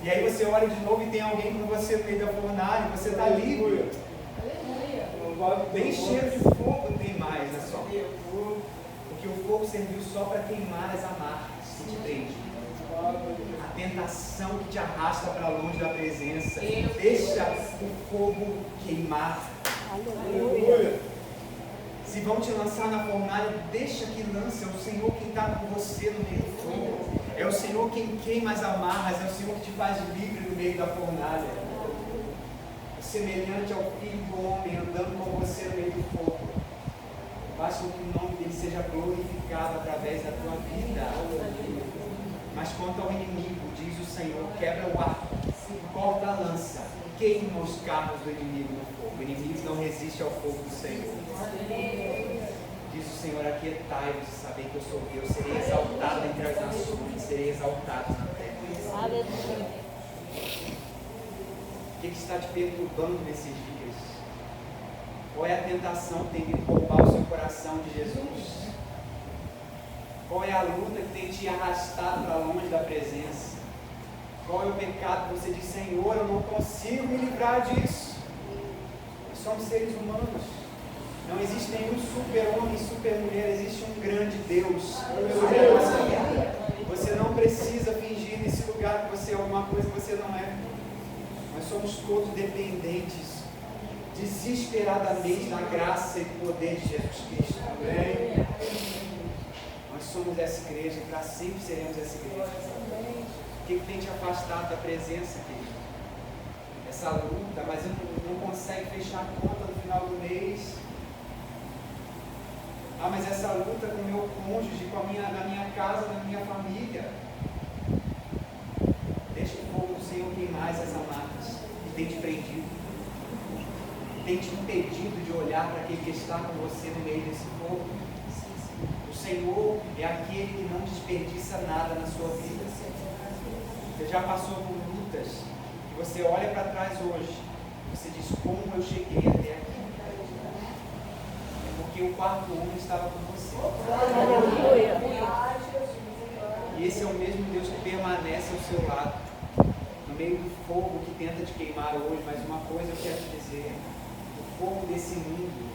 E aí você olha de novo e tem alguém com você no meio da fornalha, você está livre. Bem cheio de fogo tem mais, né, só? Porque o fogo serviu só para queimar as amarras que te prendiam. A tentação que te arrasta para longe da presença. Deixa o fogo queimar. Aleluia. Se vão te lançar na fornalha, deixa que lance. É o Senhor quem está com você no meio do fogo. É o Senhor quem queima as amarras. É o Senhor que te faz livre no meio da fornalha. Semelhante ao Filho do Homem andando com você no meio do fogo. Faz com que o nome dele seja glorificado através da tua vida. Mas quanto ao inimigo, diz o Senhor, quebra o arco, corta a lança, queima os carros do inimigo no fogo. O inimigo não resiste ao fogo do Senhor. Diz o Senhor, aquietai-vos e sabei que eu sou Deus, serei exaltado entre as nações, serei exaltado na terra. Aleluia. O que está te perturbando nesses dias? Qual é a tentação que tem vindo roubar o seu coração de Jesus? Qual é a luta que tem te arrastado para longe da presença? Qual é o pecado que você diz, Senhor, eu não consigo me livrar disso? Nós somos seres humanos. Não existe nenhum super-homem, super-mulher, existe um grande Deus sobre a nossa vida. Você não precisa fingir nesse lugar que você é alguma coisa que você não é. Nós somos todos dependentes, desesperadamente, da graça e poder de Jesus Cristo. Amém? Nós somos essa igreja e para sempre seremos essa igreja. O que tem te afastado da presença, querido? Essa luta, mas não consegue fechar a conta no final do mês. Ah, mas essa luta luta com o meu cônjuge, na minha casa, na minha família. Deixa o fogo do Senhor queimar essas amarras que tem te prendido, tem te impedido de olhar para aquele que está com você no meio desse fogo. O Senhor é aquele que não desperdiça nada na sua vida. Você já passou por lutas que você olha para trás hoje, você diz: como eu cheguei até aqui? É porque o quarto homem estava com você. E esse é o mesmo Deus que permanece ao seu lado, no meio do fogo que tenta te queimar hoje. Mas uma coisa eu quero te dizer: o fogo desse mundo,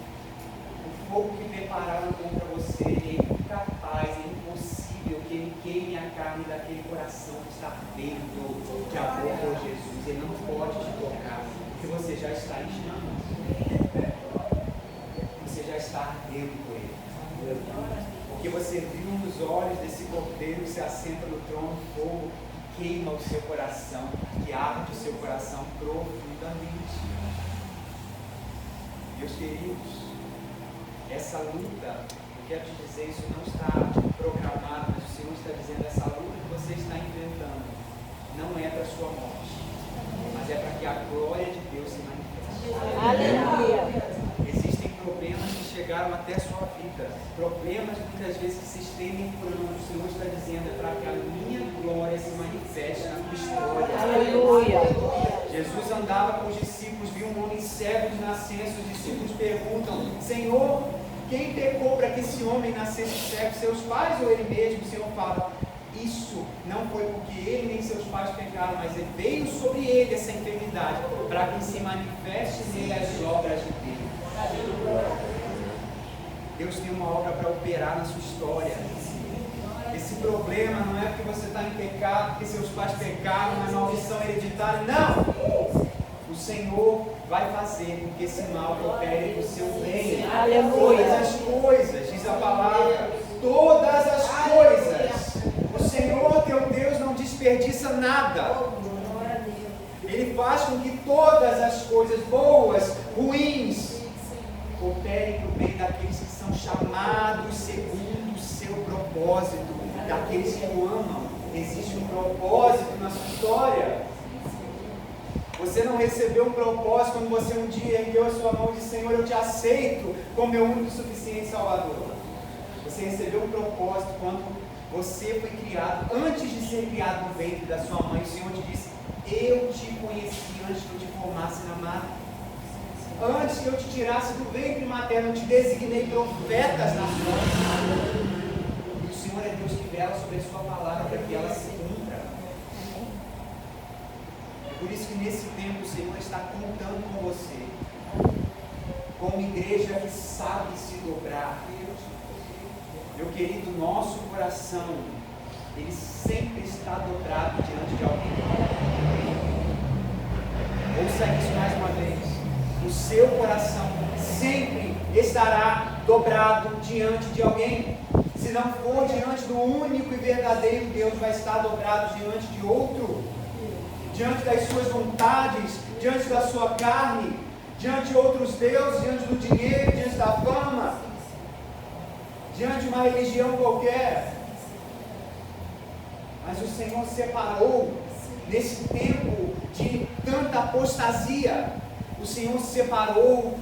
o fogo que prepararam contra você, é incapaz, é impossível que ele queime a carne daquele coração que está ardendo de amor por Jesus. Ele não pode te tocar, porque você já está em chamas, você já está ardendo por ele, porque você viu nos olhos desse cordeiro que se assenta no trono fogo que queima o seu coração, que arde o seu coração profundamente. Meus queridos, essa luta, eu quero te dizer, isso não está programado, mas o Senhor está dizendo: essa luta que você está enfrentando não é para a sua morte, mas é para que a glória de Deus se manifeste. Aleluia. Existem problemas que chegaram até a sua vida, problemas muitas vezes que se estendem por anos. O Senhor está dizendo: é para que a minha glória se manifeste na tua história. Aleluia. Jesus andava com os discípulos, viu um homem cego de nascença. Os discípulos perguntam: Senhor, quem pecou para que esse homem nascesse cego? Seus pais ou ele mesmo? O Senhor fala: isso não foi porque ele nem seus pais pecaram, mas veio sobre ele essa enfermidade, para que se manifeste nele as obras de Deus. Deus tem uma obra para operar na sua história. Esse problema não é porque você está em pecado, porque seus pais pecaram, uma maldição hereditária. Não! O Senhor vai fazer com que esse mal opere para o seu bem. Aleluia. Todas as coisas, diz a palavra, todas as coisas. O Senhor teu Deus não desperdiça nada. Ele faz com que todas as coisas boas, ruins, cooperem para o bem daqueles que são chamados segundo o seu propósito, daqueles que o amam. Existe um propósito na sua história. Você não recebeu um propósito quando você um dia ergueu a sua mão e disse: Senhor, eu te aceito como meu único e suficiente Salvador. Você recebeu um propósito quando você foi criado, antes de ser criado no ventre da sua mãe. O Senhor te disse: eu te conheci antes que eu te formasse na madre. Antes que eu te tirasse do ventre materno, eu te designei profetas na sua. E o Senhor é Deus que vela sobre a sua palavra para que ela se cumpra. Por isso que nesse tempo o Senhor está contando com você, com uma igreja que sabe se dobrar. Meu querido, nosso coração, ele sempre está dobrado diante de alguém. Ouça isso mais uma vez. O seu coração sempre estará dobrado diante de alguém. Se não for diante do único e verdadeiro Deus, vai estar dobrado diante de outro. Diante das suas vontades, diante da sua carne, diante de outros deuses, diante do dinheiro, diante da fama, diante de uma religião qualquer. Mas o Senhor separou, nesse tempo de tanta apostasia, o Senhor separou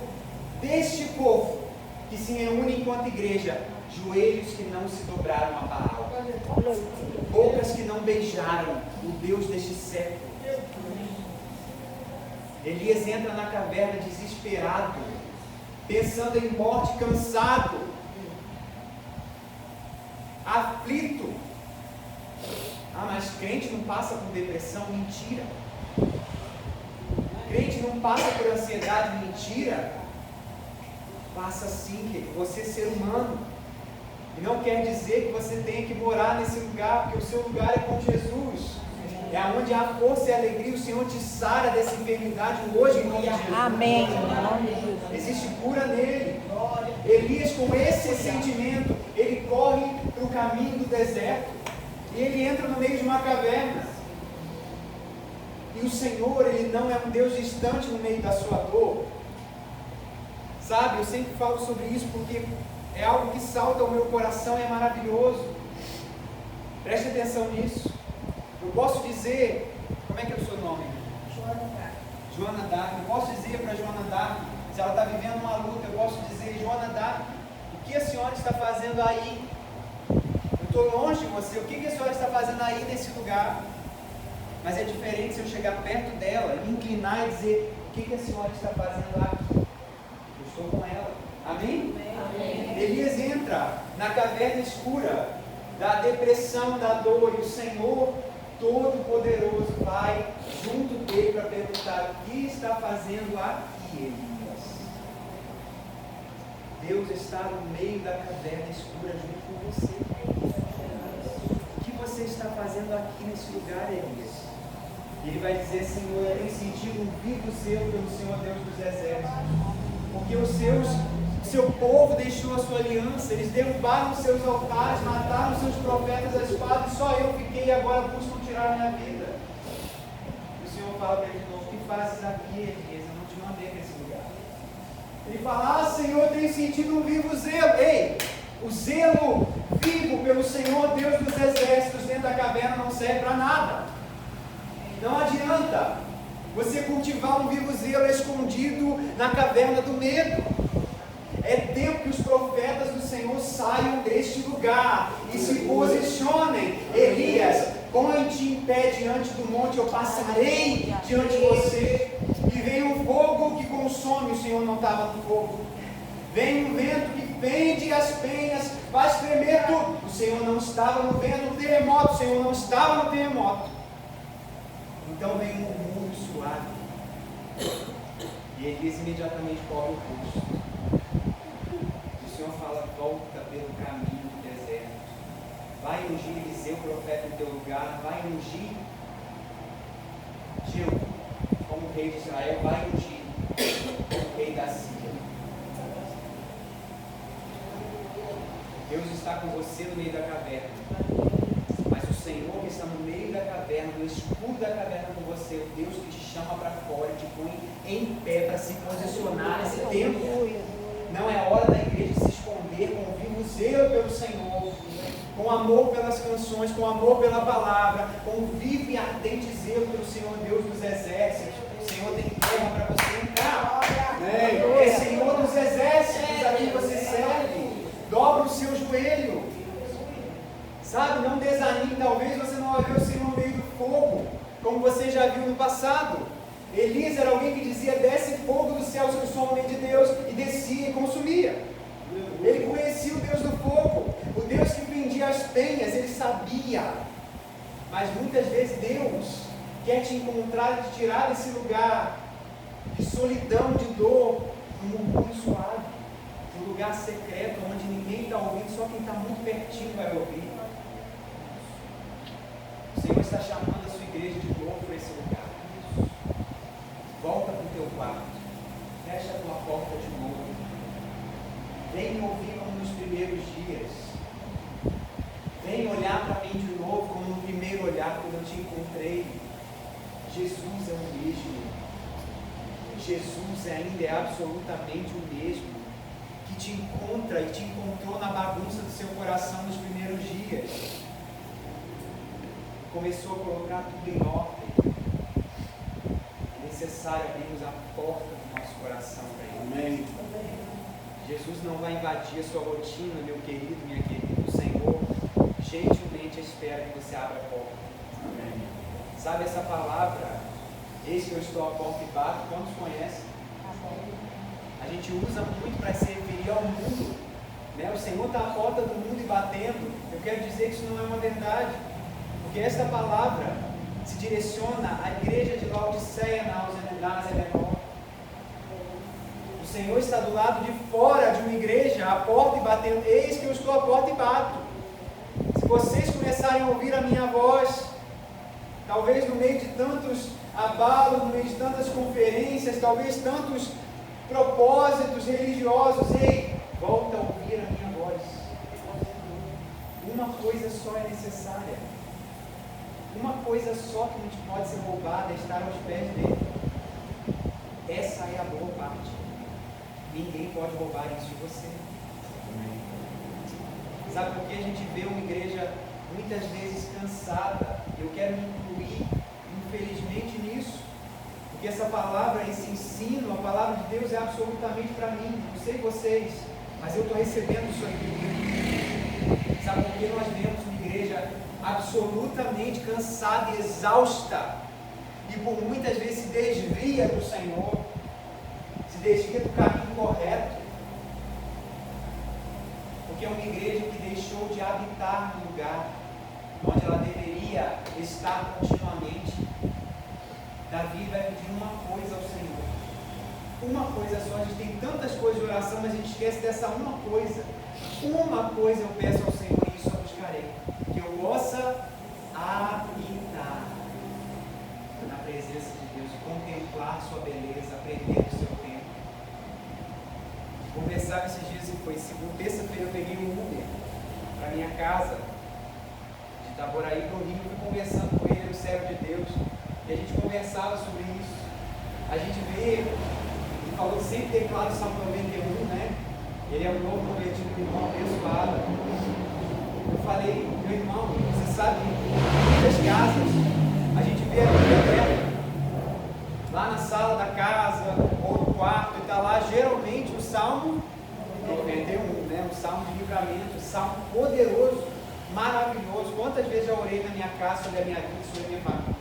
deste povo, que se reúne enquanto igreja, joelhos que não se dobraram a Baal, bocas que não beijaram o Deus deste século. Elias entra na caverna desesperado, pensando em morte, cansado, aflito. Ah, mas crente não passa por depressão? Mentira. Crente não passa por ansiedade? Mentira. Passa sim, querido. Você é ser humano. E não quer dizer que você tenha que morar nesse lugar, porque o seu lugar é com Jesus. É onde há força e alegria. O Senhor te sara dessa enfermidade hoje em nome de Jesus. Amém. Existe cura nele. Elias, com esse sentimento, ele corre para o caminho do deserto. E ele entra no meio de uma caverna. E o Senhor, ele não é um Deus distante no meio da sua dor. Sabe, eu sempre falo sobre isso porque é algo que salta ao meu coração, é maravilhoso. Preste atenção nisso. Eu posso dizer, como é que é o seu nome? Joana Dark. Eu posso dizer para Joana Dark, se ela está vivendo uma luta, eu posso dizer, Joana Dark, o que a senhora está fazendo aí? Eu estou longe de você, o que a senhora está fazendo aí nesse lugar? Mas é diferente se eu chegar perto dela, me inclinar e dizer, o que a senhora está fazendo aqui? Eu estou com ela. Amém? Amém. Elias entra na caverna escura da depressão, da dor, e o Senhor Todo-Poderoso vai junto dele para perguntar, o que está fazendo aqui, Elias? Deus está no meio da caverna escura junto com você. O que você está fazendo aqui nesse lugar, Elias? Ele vai dizer, Senhor, eu tenho sentido um vivo zelo pelo Senhor Deus dos exércitos, porque seu povo deixou a sua aliança, eles derrubaram os seus altares, mataram os seus profetas à espada, e só eu fiquei e agora buscam tirar a minha vida. E o Senhor fala para ele de novo, o que fazes aqui, Elias? Eu não te mandei para esse lugar. Ele fala, Senhor, eu tenho sentido um vivo zelo. Ei, o zelo vivo pelo Senhor Deus dos exércitos dentro da caverna não serve para nada. Não adianta você cultivar um vivo zelo escondido na caverna do medo. É tempo que os profetas do Senhor saiam deste lugar e se posicionem. Elias, põe-te em pé diante do monte, eu passarei diante de você. E vem um fogo que consome, o Senhor não estava no fogo. Vem um vento que fende as penhas, faz tremer tudo. O Senhor não estava no vento, no terremoto, o Senhor não estava no terremoto. Então vem um murmúrio suave, e Elias imediatamente cobre o rosto. O Senhor fala, volta pelo caminho do deserto, vai ungir Eliseu, profeta, em teu lugar, vai ungir Jeú como rei de Israel, vai ungir como rei da Síria. Deus está com você no meio da caverna. Senhor que está no meio da caverna, no escuro da caverna com você, o Deus que te chama para fora e te põe em pé para se posicionar nesse tempo. Não é hora da igreja se esconder com vivo zelo pelo Senhor, com amor pelas canções, com amor pela palavra, com vivo e ardente zelo pelo Senhor Deus dos exércitos. O Senhor tem terra para você entrar. É Senhor dos exércitos a quem você serve. Dobra o seu joelho. Sabe, não desanime, talvez você não vai ver o Senhor no meio do fogo, como você já viu no passado. Elias era alguém que dizia, desce fogo do céu sobre o som de Deus, e descia e consumia. Ele conhecia o Deus do fogo, o Deus que fendia as penhas, ele sabia. Mas muitas vezes Deus quer te encontrar e te tirar desse lugar de solidão, de dor, um murmúrio suave, um lugar secreto, onde ninguém está ouvindo, só quem está muito pertinho vai ouvir. O Senhor está chamando a sua igreja de novo para esse lugar. Volta para o teu quarto. Fecha a tua porta de novo. Vem me ouvir como nos primeiros dias. Vem olhar para mim de novo como no primeiro olhar quando eu te encontrei. Jesus é o mesmo. Jesus ainda é absolutamente o mesmo. Que te encontra e te encontrou na bagunça do seu coração nos primeiros dias. Começou a colocar tudo em ordem. É necessário abrirmos a porta do nosso coração para Ele. Amém. Jesus não vai invadir a sua rotina, meu querido, minha querida. O Senhor gentilmente espera que você abra a porta. Amém. Sabe essa palavra? Eis que eu estou à porta e bato. Quantos conhecem? A gente usa muito para se referir ao mundo. Né? O Senhor está à porta do mundo e batendo. Eu quero dizer que isso não é uma verdade. Porque esta palavra se direciona à igreja de Laodiceia, na Ásia Menor. O Senhor está do lado de fora de uma igreja, à porta e batendo. Eis que eu estou à porta e bato. Se vocês começarem a ouvir a minha voz, talvez no meio de tantos abalos, no meio de tantas conferências, talvez tantos propósitos religiosos, ei, volta a ouvir a minha voz. Uma coisa só é necessária. Uma coisa só que não pode ser roubada é estar aos pés dele. Essa é a boa parte. Ninguém pode roubar isso de você. Sabe por que a gente vê uma igreja muitas vezes cansada? Eu quero me incluir, infelizmente, nisso. Porque essa palavra, esse ensino, a palavra de Deus é absolutamente para mim. Não sei vocês, mas eu estou recebendo isso aqui. Sabe por que nós vemos uma igreja absolutamente cansada e exausta? E por muitas vezes se desvia do Senhor, se desvia do caminho correto. Porque é uma igreja que deixou de habitar no lugar onde ela deveria estar continuamente. Davi vai pedir uma coisa ao Senhor. Uma coisa só. A gente tem tantas coisas de oração, mas a gente esquece dessa uma coisa. Uma coisa eu peço ao Senhor e isso eu buscarei. Que eu possa habitar na presença de Deus, contemplar sua beleza, aprender do seu tempo. Conversava esses dias e foi terça-feira eu peguei um Uber para minha casa, de Itaboraí para o Rio, fui conversando com ele, o servo de Deus, e a gente conversava sobre isso. A gente vê, ele falou que sempre declara o Salmo 91, né? Ele é um novo convertido, um irmão abençoado. Eu falei, meu irmão, você sabe, em muitas casas, a gente vê a Bíblia aberta, lá na sala da casa, ou no quarto, e está lá geralmente o Salmo 91, né? O Salmo de livramento, o Salmo poderoso, maravilhoso. Quantas vezes já orei na minha casa sobre a minha vida, sobre a minha família?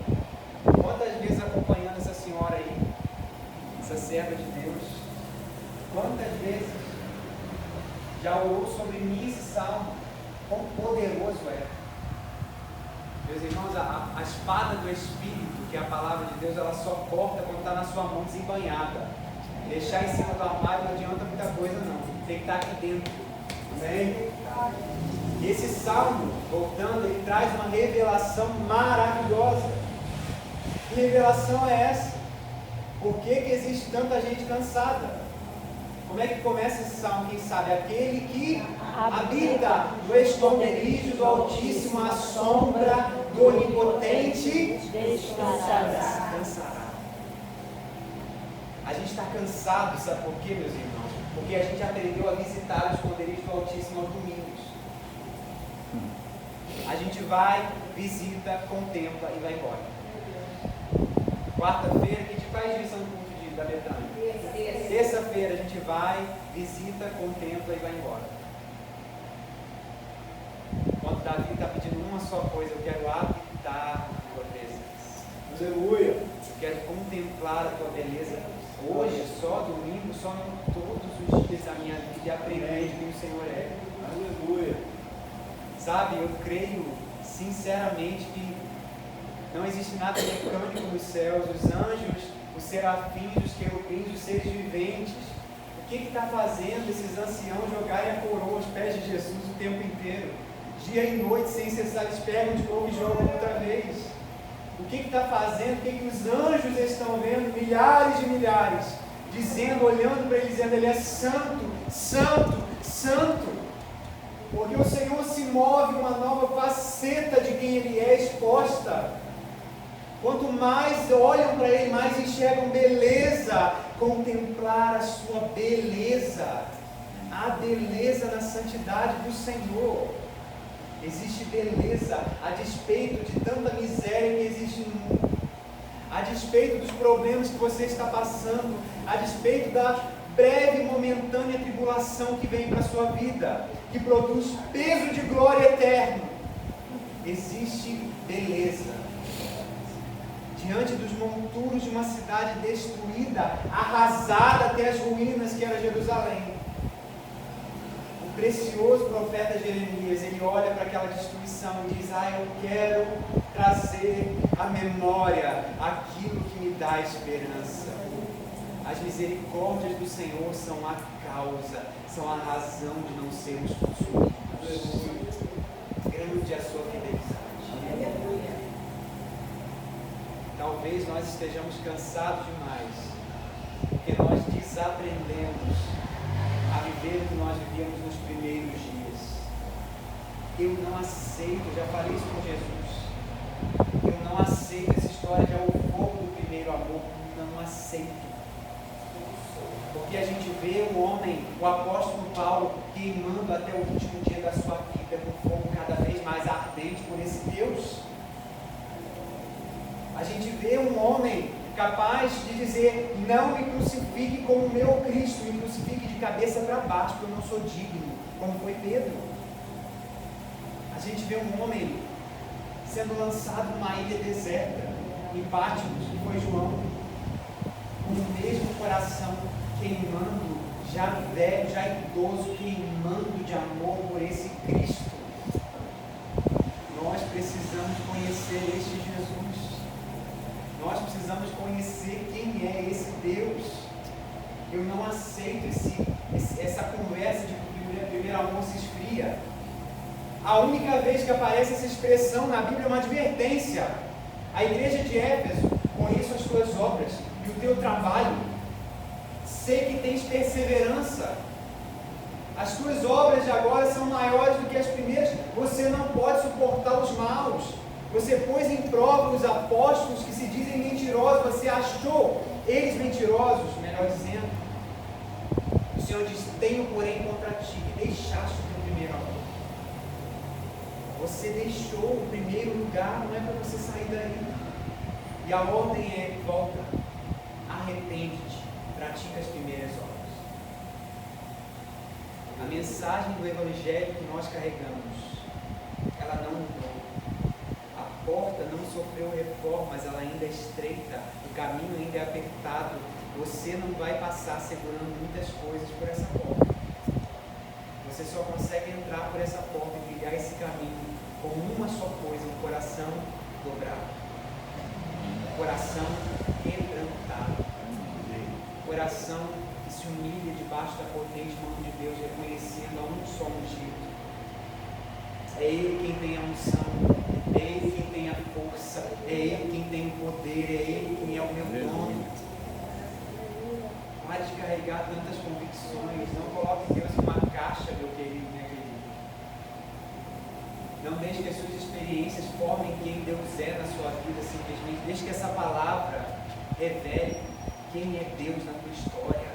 Quantas vezes acompanhando essa senhora aí, essa serva de Deus? Quantas vezes já orou sobre mim esse Salmo? Quão poderoso é! Meus irmãos, a espada do Espírito, que é a palavra de Deus, ela só corta quando está na sua mão desembainhada. Deixar em cima do armário não adianta muita coisa não, tem que estar aqui dentro. Amém? E esse salmo, voltando, ele traz uma revelação maravilhosa. Que revelação é essa? Por que existe tanta gente cansada? Como é que começa esse salmo? Quem sabe? Aquele que habita no esconderijo do Altíssimo, à sombra do Onipotente descansará. A gente está cansado, sabe por quê, meus irmãos? Porque a gente aprendeu a visitar o esconderijo do Altíssimo aos domingos. A gente vai, visita, contempla e vai embora. Quarta-feira, que faz isso no culto da Betânia? Terça-feira a gente vai, visita, contempla e vai embora. Quando Davi está pedindo uma só coisa, eu quero habitar na tua presença. Aleluia. Eu quero contemplar a tua beleza hoje, só domingo, só não todos os dias da minha vida e aprender de quem o Senhor é. Aleluia. Sabe, eu creio sinceramente que não existe nada mecânico nos céus, os anjos, os serafins, os querubins, os seres viventes. O que está fazendo esses anciãos jogarem a coroa aos pés de Jesus o tempo inteiro? Dia e noite, sem cessar, eles pegam de novo e jogam outra vez. O que está fazendo? O que os anjos estão vendo? Milhares de milhares, dizendo, olhando para ele, dizendo, ele é santo, santo, santo. Porque o Senhor se move uma nova faceta de quem Ele é exposta. Quanto mais olham para Ele, mais enxergam beleza. Contemplar a sua beleza. A beleza na santidade do Senhor. Existe beleza a despeito de tanta miséria que existe no mundo. A despeito dos problemas que você está passando. A despeito da breve e momentânea tribulação que vem para a sua vida, que produz peso de glória eterno, existe beleza. Diante dos monturos de uma cidade destruída, arrasada até as ruínas que era Jerusalém, o precioso profeta Jeremias, ele olha para aquela destruição e diz, eu quero trazer à memória aquilo que me dá esperança. As misericórdias do Senhor são a causa, são a razão de não sermos consumidos. Grande a sua fidelidade. Talvez nós estejamos cansados demais, porque nós desaprendemos a viver o que nós vivíamos nos primeiros dias. Eu não aceito, já falei isso com Jesus, eu não aceito essa história de o fogo do primeiro amor, não aceito. Porque a gente vê um homem, o apóstolo Paulo, queimando até o último dia da sua vida, com fogo cada vez mais ardente por esse Deus. A gente vê um homem capaz de dizer: não me crucifique como meu Cristo, me crucifique de cabeça para baixo, porque eu não sou digno, como foi Pedro. A gente vê um homem sendo lançado numa ilha deserta, em Patmos, que foi João, com o mesmo coração queimando, já velho, já idoso, queimando de amor por esse Cristo. Nós precisamos conhecer este Jesus. Nós precisamos conhecer quem é esse Deus. Eu não aceito essa conversa de primeiro amor se esfria. A única vez que aparece essa expressão na Bíblia é uma advertência. A igreja de Éfeso: conheço as tuas obras e o teu trabalho. Sei que tens perseverança. As tuas obras de agora são maiores do que as primeiras. Você não pode suportar os maus. Você pôs em prova os apóstolos que se dizem mentirosos. Você achou eles mentirosos, melhor dizendo. O Senhor diz: tenho porém contra ti que deixaste o teu primeiro amor. Você deixou o primeiro lugar, não é para você sair daí. E a ordem é: volta, arrepende-te, pratica as primeiras obras. A mensagem do Evangelho que nós carregamos, ela não mudou. A porta não sofreu reformas, ela ainda é estreita, o caminho ainda é apertado. Você não vai passar segurando muitas coisas por essa porta. Você só consegue entrar por essa porta e trilhar esse caminho com uma só coisa: um coração dobrado, um coração quebrantado, um coração que se humilha debaixo da potente mão de Deus, reconhecendo a um só ungido. É Ele quem tem a unção, é Ele quem tem a força, é Ele quem tem o poder, é Ele quem é o meu dono. Pare de carregar tantas convicções, não coloque Deus em uma caixa, meu querido, minha querida. Não deixe que as suas experiências formem quem Deus é na sua vida, simplesmente. Deixe que essa palavra revele quem é Deus na tua história.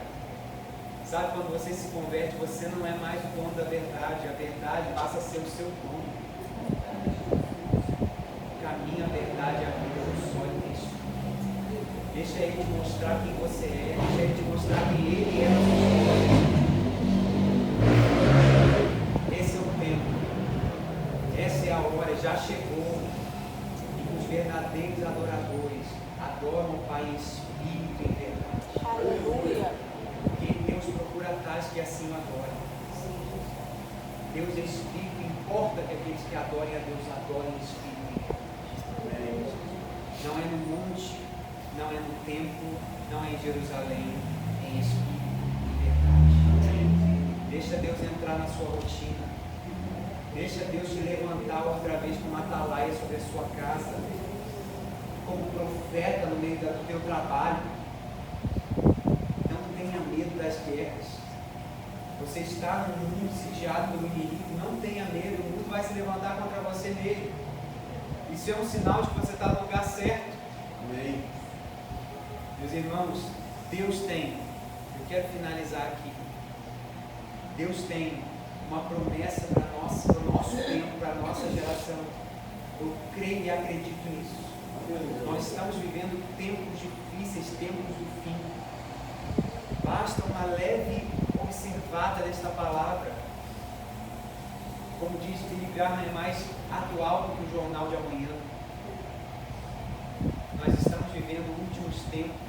Sabe, quando você se converte, você não é mais o dono da verdade, a verdade passa a ser o seu dono. O caminho, a verdade, a vida, o só e Cristo. Deixa Ele te mostrar quem você é, deixa Ele te mostrar quem Ele é na sua história. Esse é o tempo, essa é a hora, já chegou, e os verdadeiros adoradores adoram o Pai em espírito e em verdade. Aleluia. Porque Deus procura tais que assim o adoram. Deus é espírito, importa que aqueles que adorem a Deus adorem em espírito e em verdade. Não é no monte, não é no templo, não é em Jerusalém, é em espírito e verdade. Deixa Deus entrar na sua rotina. Deixa Deus te levantar outra vez como atalaia sobre a sua casa, como profeta no meio do teu trabalho. Não tenha medo das guerras. Você está num mundo sitiado pelo inimigo, não tenha medo, o mundo vai se levantar contra você mesmo. Isso é um sinal de que você está no lugar certo. Amém. Meus irmãos, Deus tem, eu quero finalizar aqui, Deus tem uma promessa para o nosso tempo, para a nossa geração. Eu creio e acredito nisso. Nós estamos vivendo tempos difíceis, tempos do fim. Basta uma leve observada desta palavra. Como diz Billy Graham, é mais atual do que o jornal de amanhã. Nós estamos vivendo últimos tempos.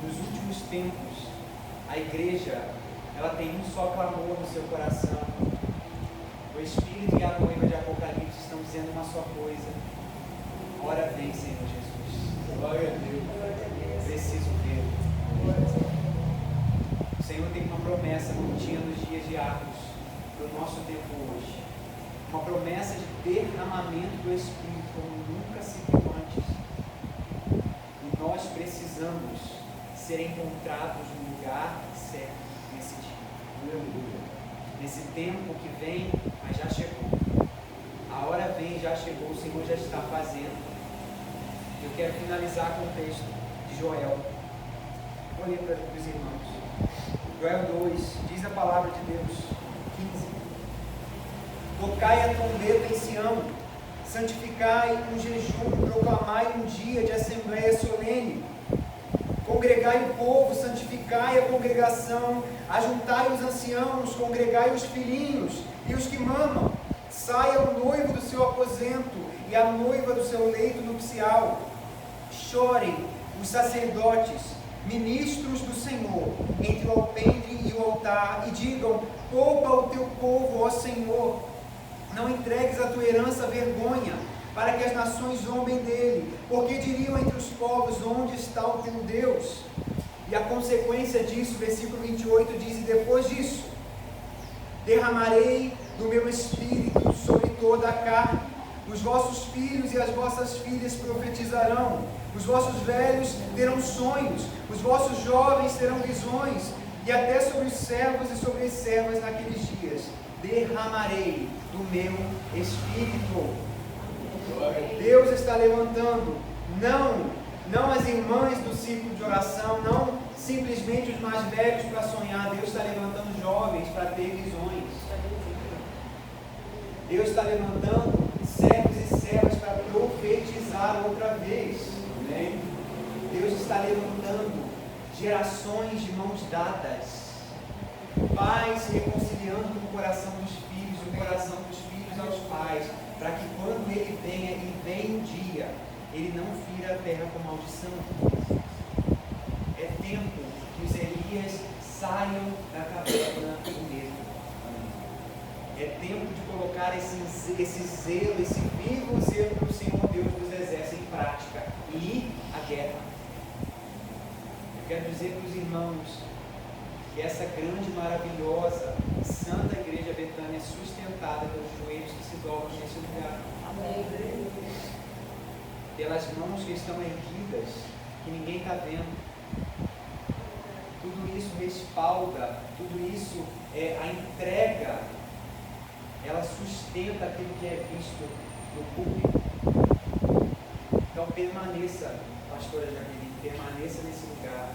Nos últimos tempos, a igreja, ela tem um só clamor no seu coração. O Espírito e a noiva de Apocalipse estão dizendo uma só coisa: ora vem, Senhor Jesus. Glória a Deus. Preciso ver. O Senhor tem uma promessa contínua nos dias de Atos, para o nosso tempo hoje. Uma promessa de derramamento do Espírito como nunca se viu antes. E nós precisamos ser encontrados no lugar certo nesse dia. Nesse tempo que vem, mas já chegou. A hora vem, já chegou, o Senhor já está fazendo. Eu quero finalizar com o texto de Joel. vou ler para os irmãos. Joel 2, diz a palavra de Deus, 15. Tocai a trombeta em Sião, santificai um jejum, proclamai um dia de assembleia solene. Congregai o povo, santificai a congregação, ajuntai os anciãos, congregai os filhinhos e os que mamam. Saia o noivo do seu aposento e a noiva do seu leito nupcial. Chorem os sacerdotes, ministros do Senhor, entre o alpendre e o altar, e digam: poupa o teu povo, ó Senhor. Não entregues a tua herança à vergonha, para que as nações zombem dele, porque diriam entre os povos: onde está o teu Deus? E a consequência disso, versículo 28 diz: e depois disso, derramarei do meu espírito sobre toda a carne, os vossos filhos e as vossas filhas profetizarão, os vossos velhos terão sonhos, os vossos jovens terão visões, e até sobre os servos e sobre as servas naqueles dias derramarei do meu espírito. Deus está levantando, não as irmãs do círculo de oração, não simplesmente os mais velhos para sonhar. Deus está levantando jovens para ter visões. Deus está levantando servos e servas para profetizar outra vez. Amém? Deus está levantando gerações de mãos dadas, pais se reconciliando com o coração dos filhos, o coração dos filhos aos pais, para que quando ele venha, e vem um dia, ele não fira a terra com maldição. É tempo que os Elias saiam da caverna do medo. É tempo de colocar esse zelo, esse vivo zelo do Senhor Deus dos Exércitos em prática e ir à guerra. Eu quero dizer para os irmãos que essa grande, maravilhosa, santa igreja Betânia é sustentada pelos joelhos que se dobram nesse lugar. Amém. Pelas mãos que estão erguidas, que ninguém está vendo. Tudo isso respalda, tudo isso a entrega, ela sustenta aquilo que é visto no público. Então permaneça, pastora Jaqueline, permaneça nesse lugar.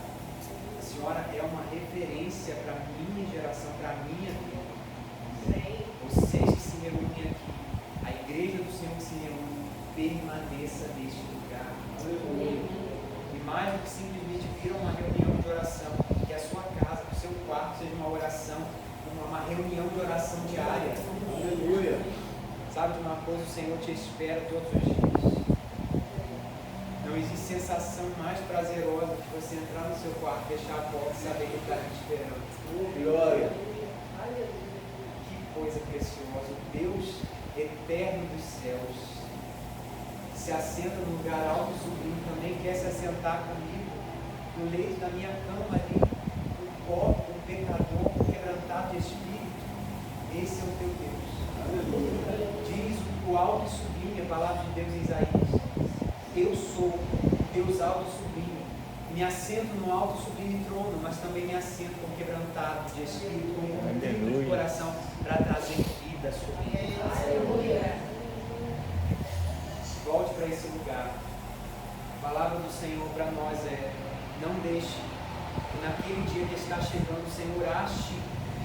A senhora é uma referência para a minha geração, para a minha vida. Vocês que se reúnem aqui, a igreja do Senhor que se reúne, permaneça neste lugar. E mais do que simplesmente vir a uma reunião de oração, que a sua casa, que o seu quarto seja uma oração, uma reunião de oração diária. Aleluia. Sabe de uma coisa, o Senhor te espera todos os dias. Não existe sensação mais prazerosa que você entrar no seu quarto, fechar a porta e saber que ele está te esperando. Glória. Que coisa preciosa. O Deus eterno dos céus se assenta no lugar alto e sublime, também quer se assentar comigo no leito da minha cama ali, um pobre, um pecador, um quebrantado de espírito. Esse é o teu Deus. Aleluia. Diz o alto e sublime, a palavra de Deus em Isaías: eu sou Deus alto e sublime, me assento no alto e sublime trono, mas também me assento com quebrantado de espírito, com um contrito de coração, para trazer vida sobre ele. Aleluia. Volte para esse lugar. A palavra do Senhor para nós é: não deixe que naquele dia que está chegando, o Senhor ache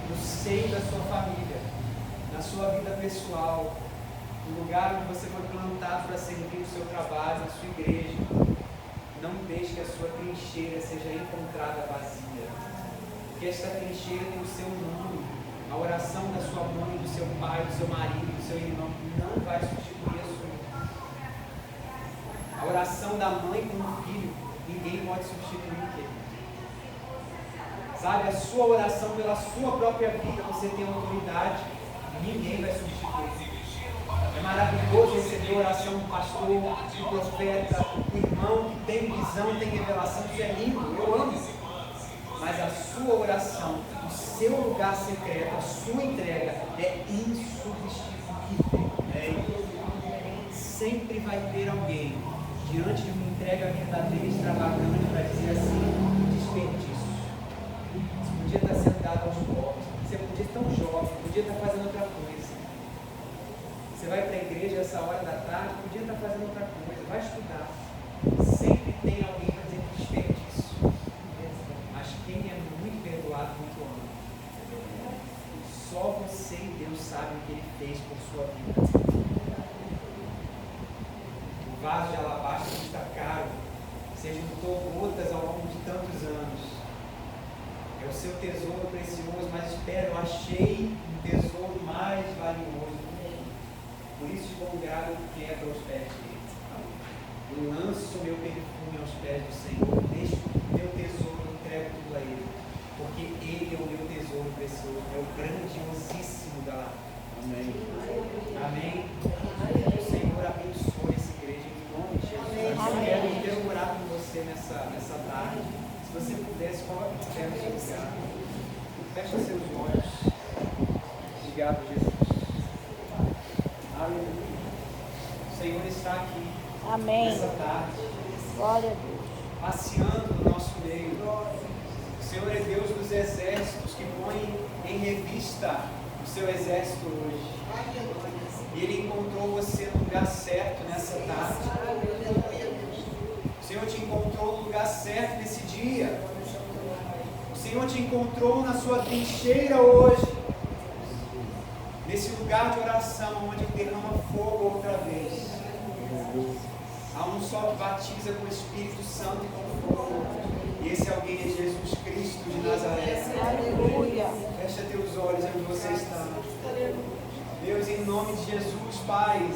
no seio da sua família, na sua vida pessoal, no lugar onde você foi plantado para servir o seu trabalho, na sua igreja. Não deixe que a sua trincheira seja encontrada vazia, porque esta trincheira tem o seu nome. A oração da sua mãe, do seu pai, do seu marido, do seu irmão não vai substituir a sua. A oração da mãe com o filho, ninguém pode substituir, querido. Sabe, a sua oração pela sua própria vida, você tem autoridade, ninguém vai substituir. É maravilhoso receber a oração do pastor, do profeta, do irmão que tem visão, tem revelação, isso é lindo, eu amo. Mas a sua oração, o seu lugar secreto, a sua entrega é insubstituível. Sempre vai ter alguém diante de uma entrega verdadeira e extravagante para dizer assim: desperdício. Você podia estar sentado aos pobres, você podia estar tão jovem, podia estar fazendo outra coisa. Você vai para a igreja essa hora da tarde, podia estar fazendo outra coisa, vai estudar. Sempre tem alguém para dizer que desperdício. Mas você e Deus sabem o que Ele fez por sua vida. O vaso de alabastro custa caro. Você juntou gotas ao longo de tantos anos. É o seu tesouro precioso, mas espera, eu achei um tesouro mais valioso. Por isso, de bom grado, eu quebro aos pés dele. Eu lanço meu perfume aos pés do Senhor. Deixo meu tesouro, entrego tudo a Ele. Porque Ele é o meu tesouro precioso. É o grandiosíssimo galardão. Amém. Amém. O Senhor abençoe essa igreja em nome de Jesus. Eu quero orar por você nessa tarde. Se você pudesse, coloque o pé no seu lugar. Feche seus olhos. Obrigado, Jesus. Aleluia. O Senhor está aqui. Amém. Nessa tarde. Glória a Deus. Passeando no nosso meio. O Senhor é Deus dos exércitos que põe em revista o seu exército hoje. E Ele encontrou você no lugar certo nessa tarde. O Senhor te encontrou no lugar certo nesse dia. O Senhor te encontrou na sua trincheira hoje. Nesse lugar de oração onde Ele derrama fogo outra vez. Há um só que batiza com o Espírito Santo e com fogo. E esse alguém é Jesus Cristo de Nazaré. Aleluia. Fecha teus olhos onde você está. Deus, em nome de Jesus, Pai,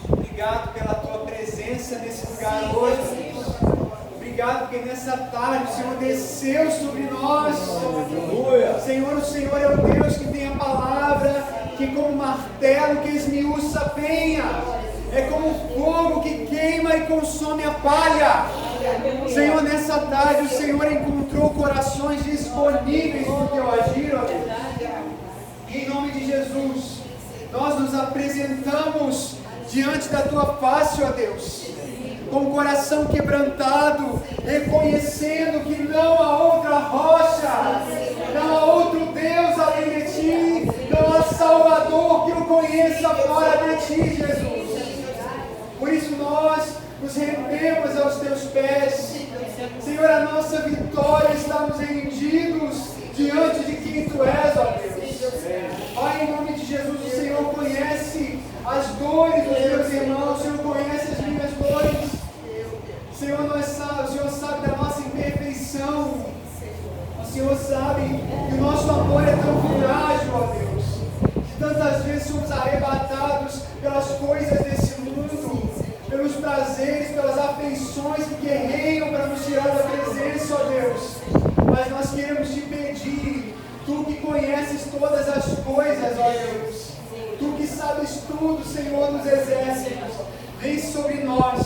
obrigado pela Tua presença nesse lugar hoje. Obrigado porque nessa tarde o Senhor desceu sobre nós. Senhor, o Senhor é o Deus que tem a palavra, que como martelo que esmiuça a penha. É como fogo que queima e consome a palha. Senhor, nessa tarde o Senhor encontrou corações disponíveis no Teu agir, ó Deus. E em nome de Jesus, nós nos apresentamos diante da Tua face, ó Deus, com o coração quebrantado, reconhecendo que não há outra rocha, não há outro Deus além de Ti, não há Salvador que o conheça fora de Ti, Jesus. Por isso nós nos rendemos aos Teus pés. Senhor, a nossa vitória está nos rendidos diante de quem Tu és, ó Deus. Pai, em nome de Jesus, o Senhor conhece as dores dos meus irmãos, o Senhor conhece as minhas dores. Senhor, o Senhor sabe da nossa imperfeição. O Senhor sabe que o nosso amor é tão frágil, ó Deus. Que tantas vezes somos arrebatados pelas coisas desse mundo, pelos prazeres, pelas afeições que guerreiam para nos tirar da presença, ó Deus. Mas nós queremos Te pedir, Tu que conheces todas as coisas, ó Deus. Tu que sabes tudo, Senhor, nos exércitos. Vem sobre nós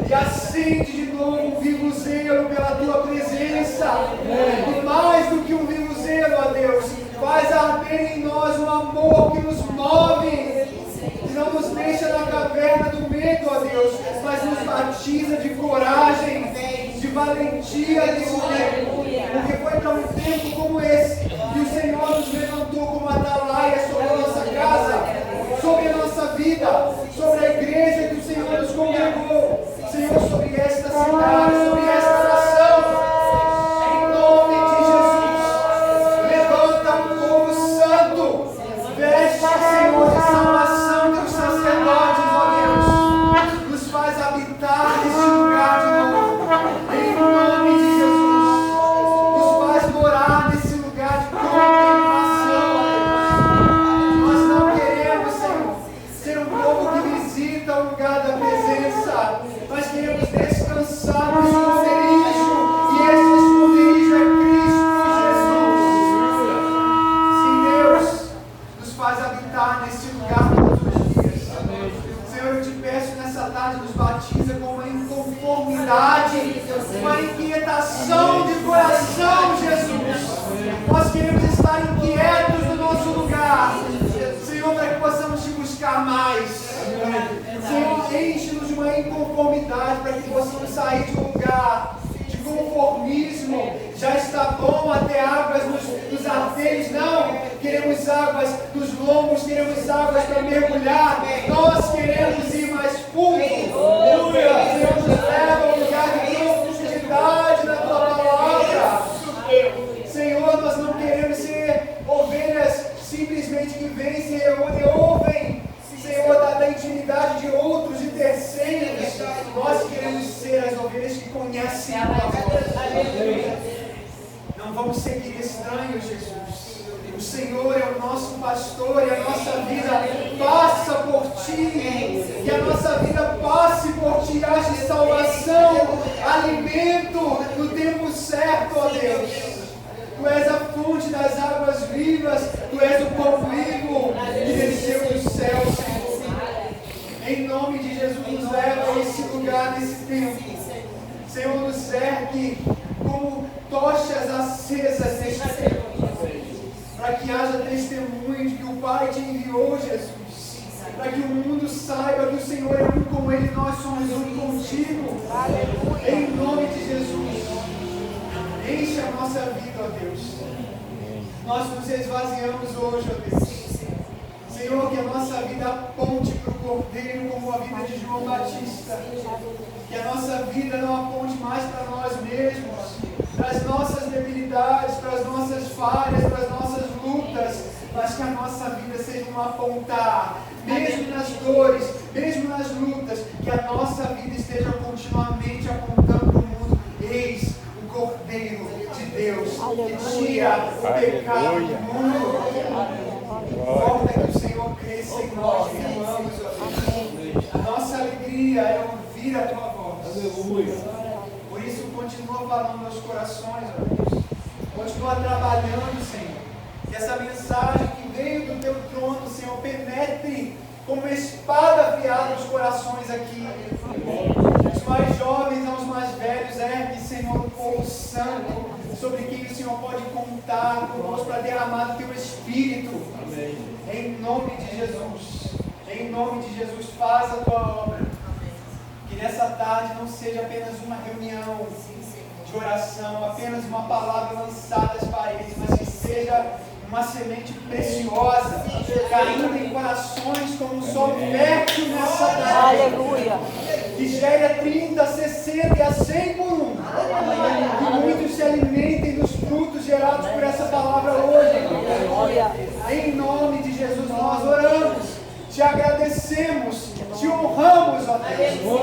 e acende de novo um vivo zelo pela Tua presença. E mais do que um vivo zelo, ó Deus, faz arder em nós um amor que nos move, que não nos deixa na caverna do medo, ó Deus, mas nos batiza de coragem, de valentia nesse tempo. Porque foi para um tempo como esse que o Senhor nos levantou como atalaia sobre a nossa casa, sobre a nossa vida, sobre a igreja que o Senhor nos congregou. Senhor, sobre esta cidade, sobre esta nação, em nome de Jesus, levanta um povo santo, veste, Senhor, de salvação dos sacerdotes, ó Deus, nos faz habitar neste lugar de novo, em nome de Jesus, nos faz morar nesse lugar de contemplação, ó Deus. Nós não queremos, Senhor, ser um povo que visita o lugar da presença, mas queremos descansar no esconderijo, e esse esconderijo é Cristo Jesus. Sim, Deus nos faz habitar nesse lugar todos os dias. Senhor, eu Te peço nessa tarde, nos batiza com uma inconformidade, uma inquietação de coração, Jesus. Nós queremos estar inquietos no nosso lugar, Senhor, para que possamos Te buscar mais. Senhor, enche-nos de uma inconformidade para que possamos sair de um lugar de conformismo. Já está bom até águas nos arteios. Não, queremos águas nos lombos, queremos águas para mergulhar. Nós queremos ir mais fundo. Senhor, nos leva a um lugar de profundidade na Tua palavra. Senhor, nós não queremos ser ovelhas simplesmente que vêm, se reúnem, ouvem, Senhor, da intimidade de outros, de terceiros. Nós queremos ser as ovelhas que conhecem a tua voz. Não vamos seguir estranhos, Jesus. O Senhor é o nosso pastor e a nossa vida passa por Ti. Que a nossa vida passe por Ti, haja salvação, alimento no tempo certo, ó Deus. Tu és a fonte das águas vivas, Tu és o pão vivo que desceu do céu, Senhor. Em nome de Jesus, nos leva a esse lugar, nesse tempo. Senhor, nos ergue como tochas acesas neste tempo, para que haja testemunho de que o Pai te enviou, Jesus, para que o mundo saiba que o Senhor é um com Ele, nós somos um contigo. Em nome de Jesus, enche a nossa vida, ó Deus. Nós nos esvaziamos hoje, ó Deus. Senhor, que a nossa vida aponte para o Cordeiro como a vida de João Batista. Que a nossa vida não aponte mais para nós mesmos, para as nossas debilidades, para as nossas falhas, para as nossas lutas, mas que a nossa vida seja um apontar, mesmo nas dores, mesmo nas lutas, que a nossa vida esteja continuamente apontando para o mundo. Eis o Cordeiro de Deus que tira o pecado do mundo. Importa que o Senhor cresça em nós, que amamos, ó Deus. A nossa alegria é ouvir a Tua voz. Aleluia. Por isso, continua falando nos corações, ó Deus. Continua trabalhando, Senhor. Que essa mensagem que veio do Teu trono, Senhor, penetre como uma espada afiada nos corações aqui. Os mais jovens aos mais velhos, ergue, Senhor, o povo santo, sobre quem o Senhor pode contar conosco para derramar o Teu Espírito. Amém. Em nome de Jesus. Em nome de Jesus, faz a Tua obra. Que nessa tarde não seja apenas uma reunião de oração, apenas uma palavra lançada às paredes, mas que seja uma semente preciosa, caindo em corações como um solo fértil nessa tarde. Aleluia. Que gere a 30, 60 e a 100 por um. Que muitos se alimentem dos frutos gerados por essa palavra hoje. Aleluia. Em nome de Jesus nós oramos, te agradecemos, te honramos, ó Deus.